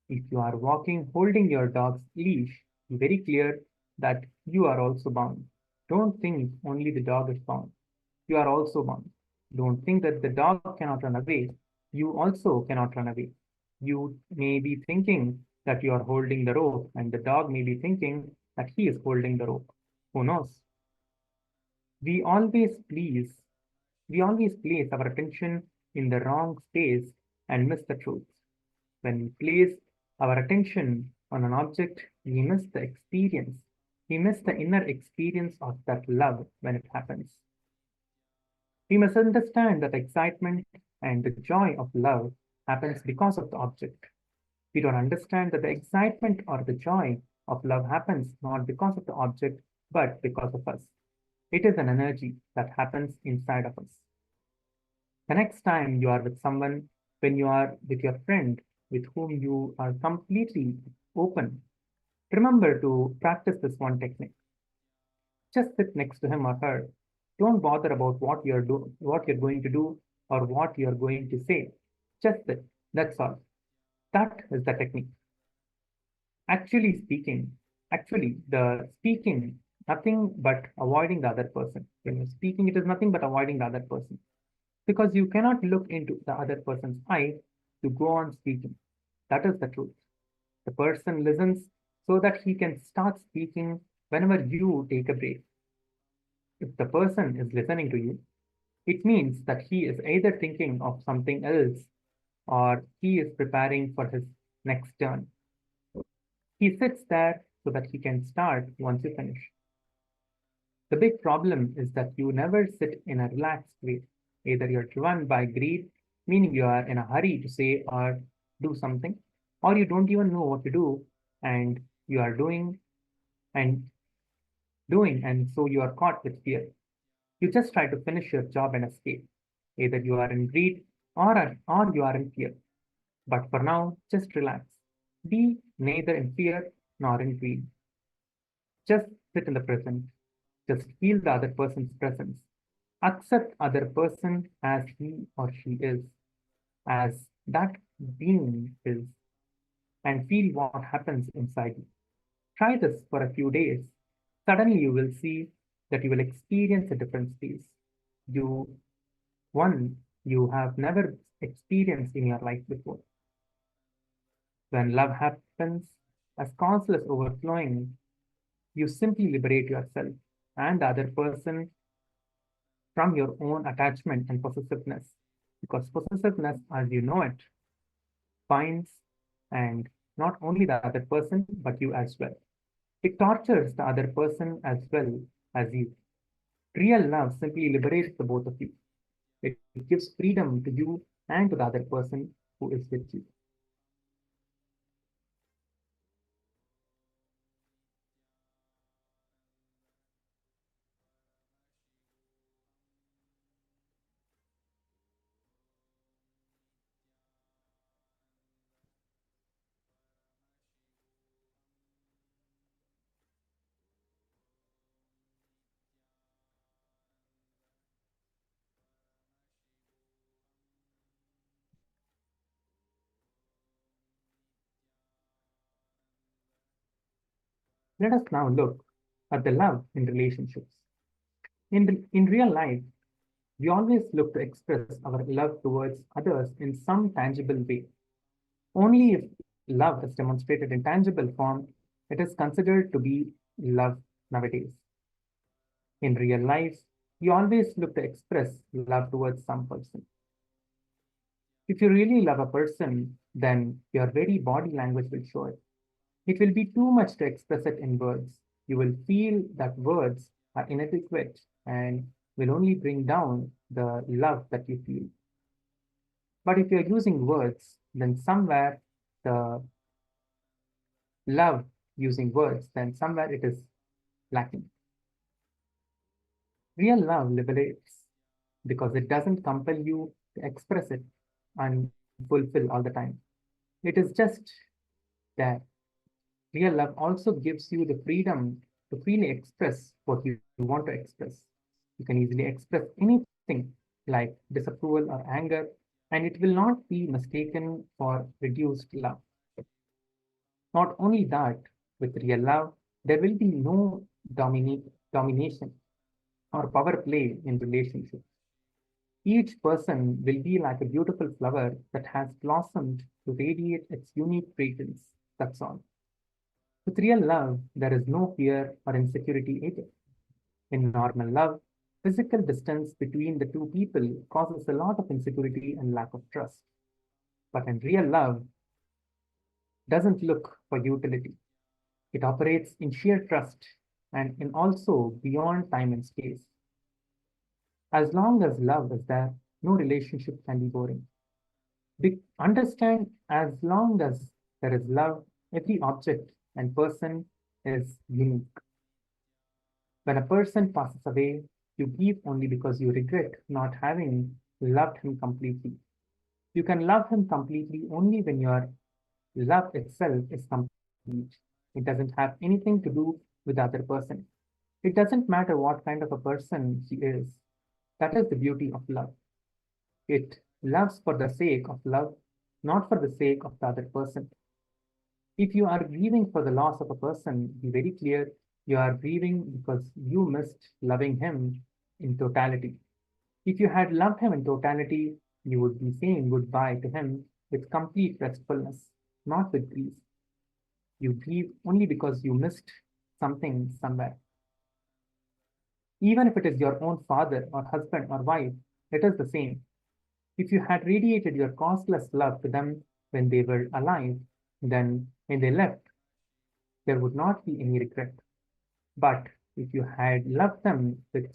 If you are walking holding your dog's leash, be very clear that you are also bound. Don't think only the dog is bound. You are also bound. Don't think that the dog cannot run away. You also cannot run away. You may be thinking that you are holding the rope, and the dog may be thinking that he is holding the rope. Who knows? We always please we always place our attention in the wrong space and miss the truth. When we place our attention on an object, we miss the experience. We miss the inner experience of that love when it happens. We must understand that excitement and the joy of love happens because of the object. We don't understand that the excitement or the joy of love happens not because of the object, but because of us. It is an energy that happens inside of us. The next time you are with someone, when you are with your friend with whom you are completely open, remember to practice this one technique. Just sit next to him or her. Don't bother about what you're going to do, or what you're going to say. Just sit. That's all. That is the technique. Actually speaking, the speaking, nothing but avoiding the other person. When you're speaking, it is nothing but avoiding the other person, because you cannot look into the other person's eye to go on speaking. That is the truth. The person listens so that he can start speaking whenever you take a break. If the person is listening to you, it means that he is either thinking of something else, or he is preparing for his next turn. He sits there so that he can start once you finish. The big problem is that you never sit in a relaxed way. Either you're driven by greed, meaning you are in a hurry to say or do something, or you don't even know what to do, and you are and and so you are caught with fear. You just try to finish your job and escape. Either you are in greed, or you are in fear. But for now, just relax. Be neither in fear nor in greed. Just sit in the present. Just feel the other person's presence. Accept other person as he or she is, as that being is, and feel what happens inside you. Try this for a few days. Suddenly you will see that you will experience a different space. You one you have never experienced in your life before. When love happens, as causeless overflowing, you simply liberate yourself and the other person from your own attachment and possessiveness. Because possessiveness, as you know it, binds, and not only the other person, but you as well. It tortures the other person as well as you. Real love simply liberates the both of you. It gives freedom to you and to the other person who is with you. Let us now look at the love in relationships. In real life, We always look to express our love towards others in some tangible way. Only if love is demonstrated in tangible form, it is considered to be love nowadays. In real life, we always look to express love towards some person. If you really love a person, then your very body language will show it. It will be too much to express it in words. You will feel that words are inadequate and will only bring down the love that you feel. But if you're using words, then somewhere the love using words, then somewhere it is lacking. Real love liberates because it doesn't compel you to express it and fulfill all the time. It is just there. Real love also gives you the freedom to freely express what you want to express. You can easily express anything like disapproval or anger, and it will not be mistaken for reduced love. Not only that, with real love, there will be no domination or power play in relationships. Each person will be like a beautiful flower that has blossomed to radiate its unique fragrance. That's all. With real love, there is no fear or insecurity either. In normal love, physical distance between the two people causes a lot of insecurity and lack of trust. But in real love, doesn't look for utility. It operates in sheer trust and in also beyond time and space. As long as love is there, no relationship can be boring. Understand, as long as there is love, every object and person is unique. When a person passes away, you grieve only because you regret not having loved him completely. You can love him completely only when your love itself is complete. It doesn't have anything to do with the other person. It doesn't matter what kind of a person he is. That is the beauty of love. It loves for the sake of love, not for the sake of the other person. If you are grieving for the loss of a person, be very clear, you are grieving because you missed loving him in totality. If you had loved him in totality, you would be saying goodbye to him with complete restfulness, not with grief. You grieve only because you missed something somewhere. Even if it is your own father or husband or wife, it is the same. If you had radiated your causeless love to them when they were alive, then when they left, there would not be any regret. But if you had loved them with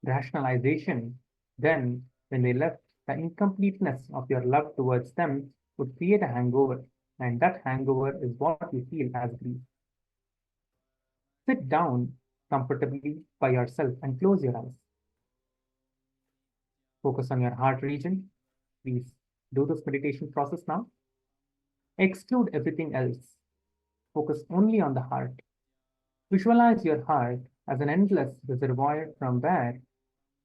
rationalization, then when they left, the incompleteness of your love towards them would create a hangover, and that hangover is what you feel as grief. Sit down comfortably by yourself and close your eyes. Focus on your heart region. Please do this meditation process now. Exclude everything else. Focus only on the heart. Visualize your heart as an endless reservoir from where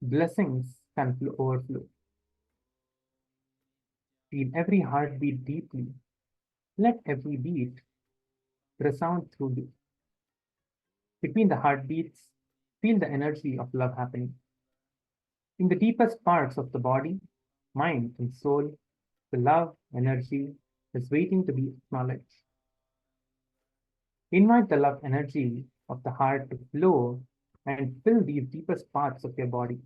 blessings can overflow. Feel every heartbeat deeply. Let every beat resound through you. Between the heartbeats, feel the energy of love happening. In the deepest parts of the body, mind, and soul, the love energy is waiting to be acknowledged. Invite the love energy of the heart to flow and fill these deepest parts of your body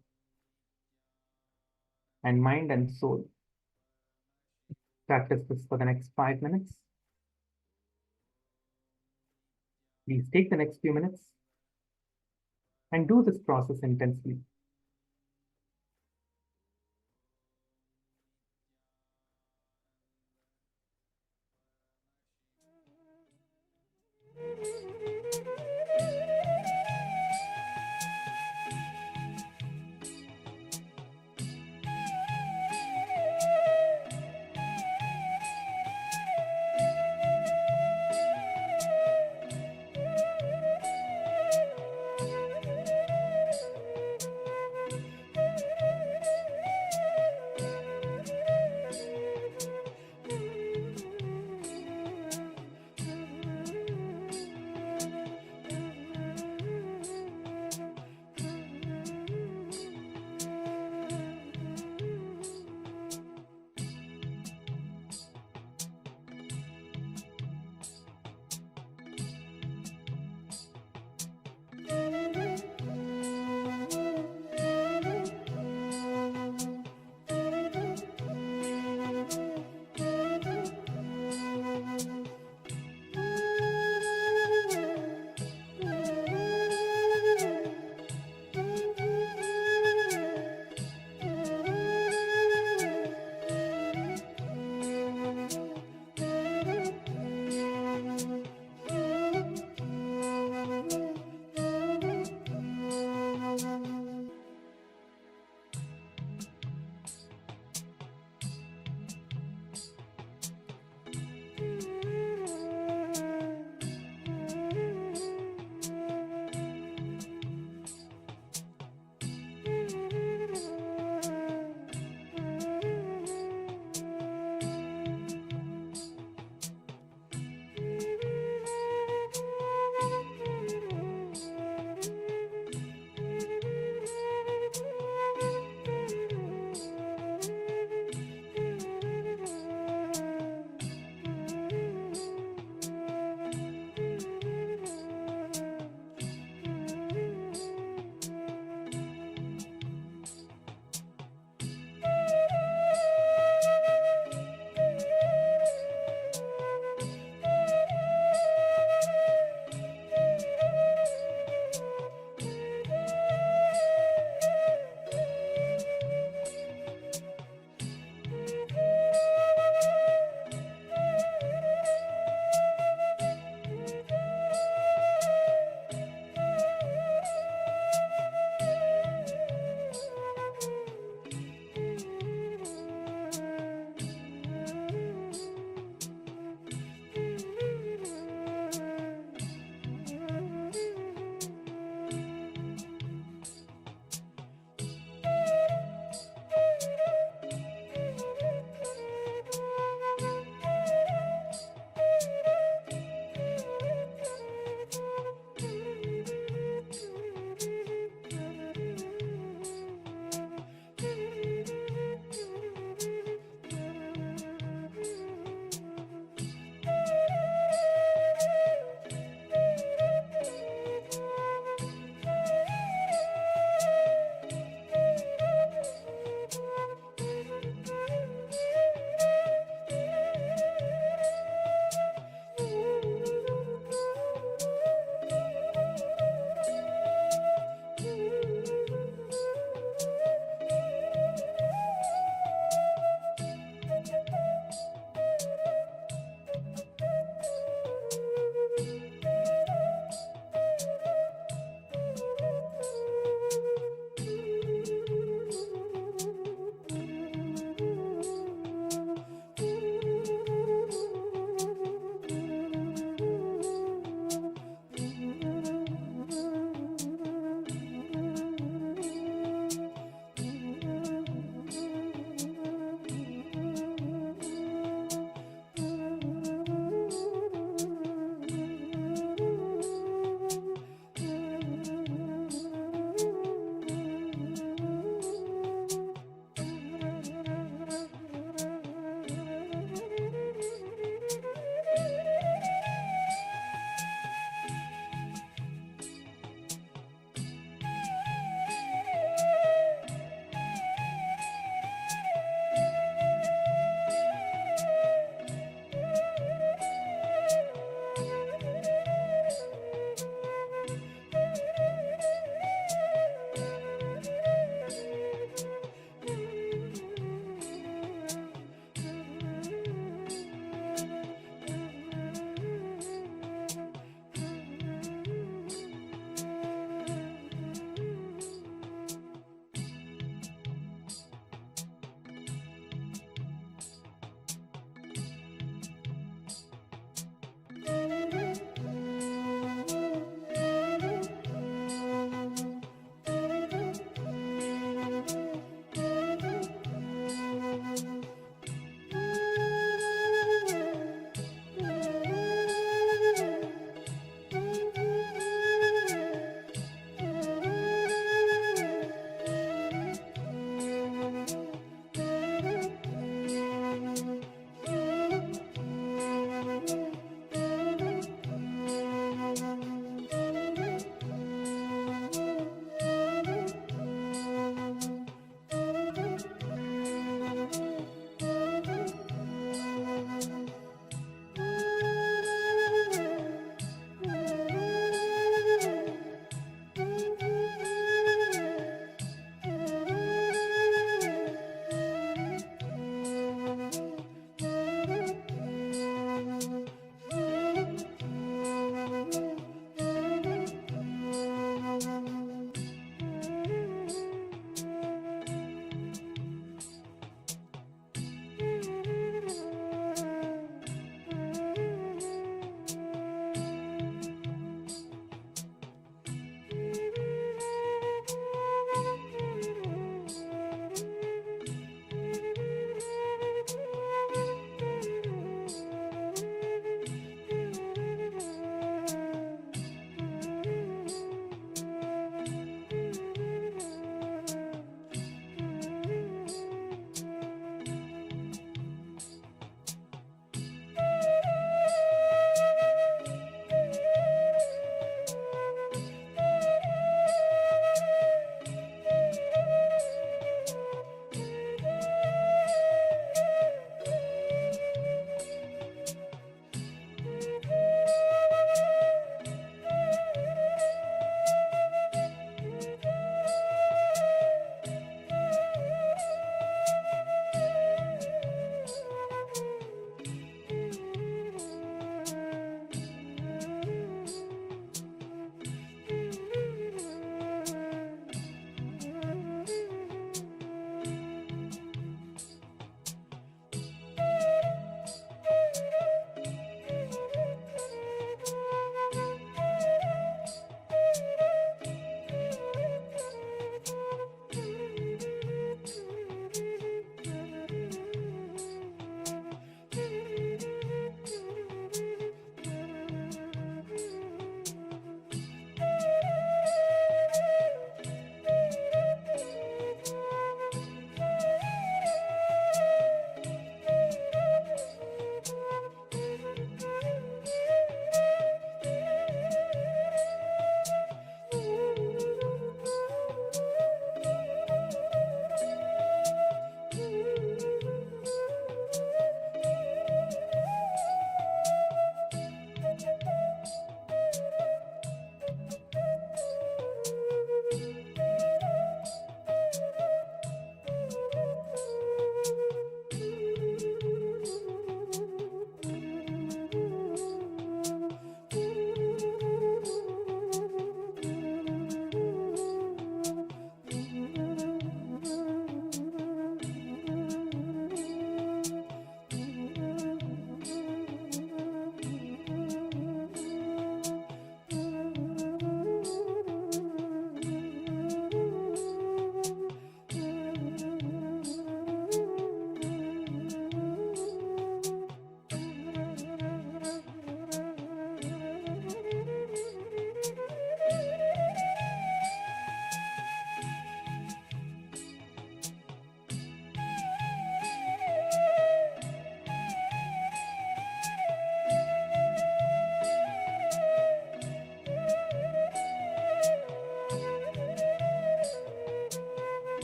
and mind and soul. Practice this for the next 5 minutes. Please take the next few minutes and do this process intensely.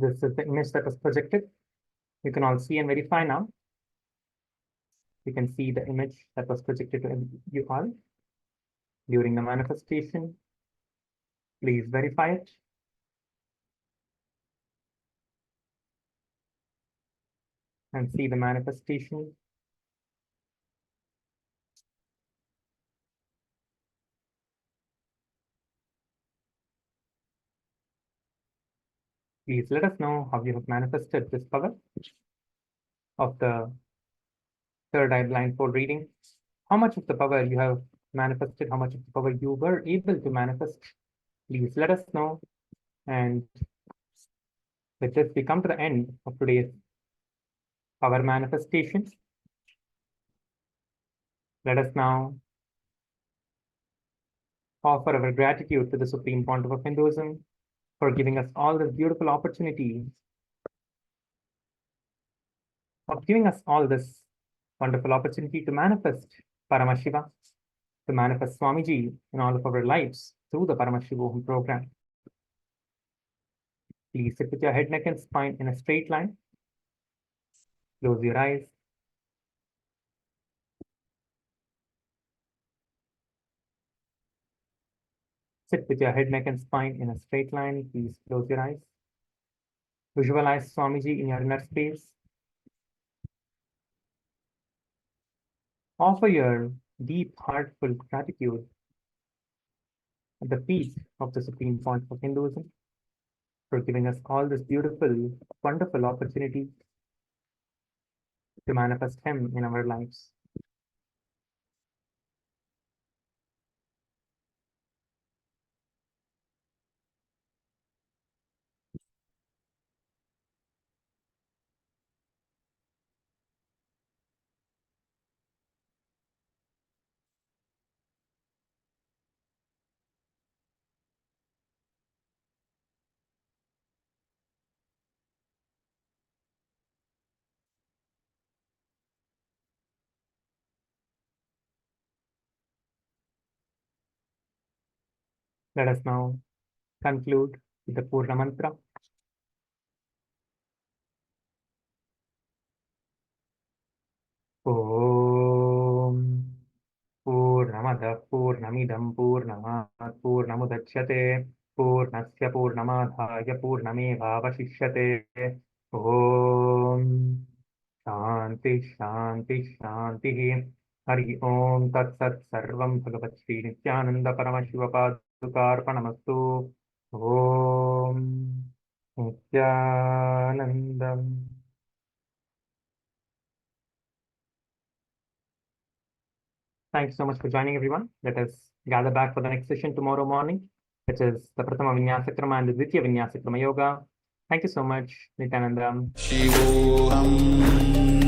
This is the image that was projected. You can all see and verify now. You can see the image that was projected to you all during the manifestation. Please verify it. And see the manifestation. Please let us know how you have manifested this power of the third eye blindfold reading. How much of the power you have manifested, how much of the power you were able to manifest. Please let us know. And with this, we come to the end of today's power manifestation. Let us now offer our gratitude to the Supreme Pontiff of Hinduism for giving us all this beautiful opportunity, of giving us all this wonderful opportunity to manifest Paramashiva, to manifest Swamiji in all of our lives through the Paramashivoham program. Please sit with your head, neck, and spine in a straight line. Close your eyes. Sit with your head, neck, and spine in a straight line. Please close your eyes. Visualize Swamiji in your inner space. Offer your deep, heartfelt gratitude at the feet of the Supreme Pontiff of Hinduism for giving us all this beautiful, wonderful opportunity to manifest Him in our lives. Let us now conclude with the Purna Mantra. Om Purnamada Purnamidam Purnamat Purnamudachyate Purnasya Purnamadhaya Purnamevavashishyate. Om Shanti Shanti Shanti. Hari Om Tat Sat Sarvam Bhagavat Shri Nithyananda Paramashiva Padukarpanamastu. Om Nithyanandam. Thanks so much for joining, everyone. Let us gather back for the next session tomorrow morning, which is the Prathama Vinyasakrama and the Dvitiya Vinyasakrama Yoga. Thank you so much, Nithyananda. Shivoham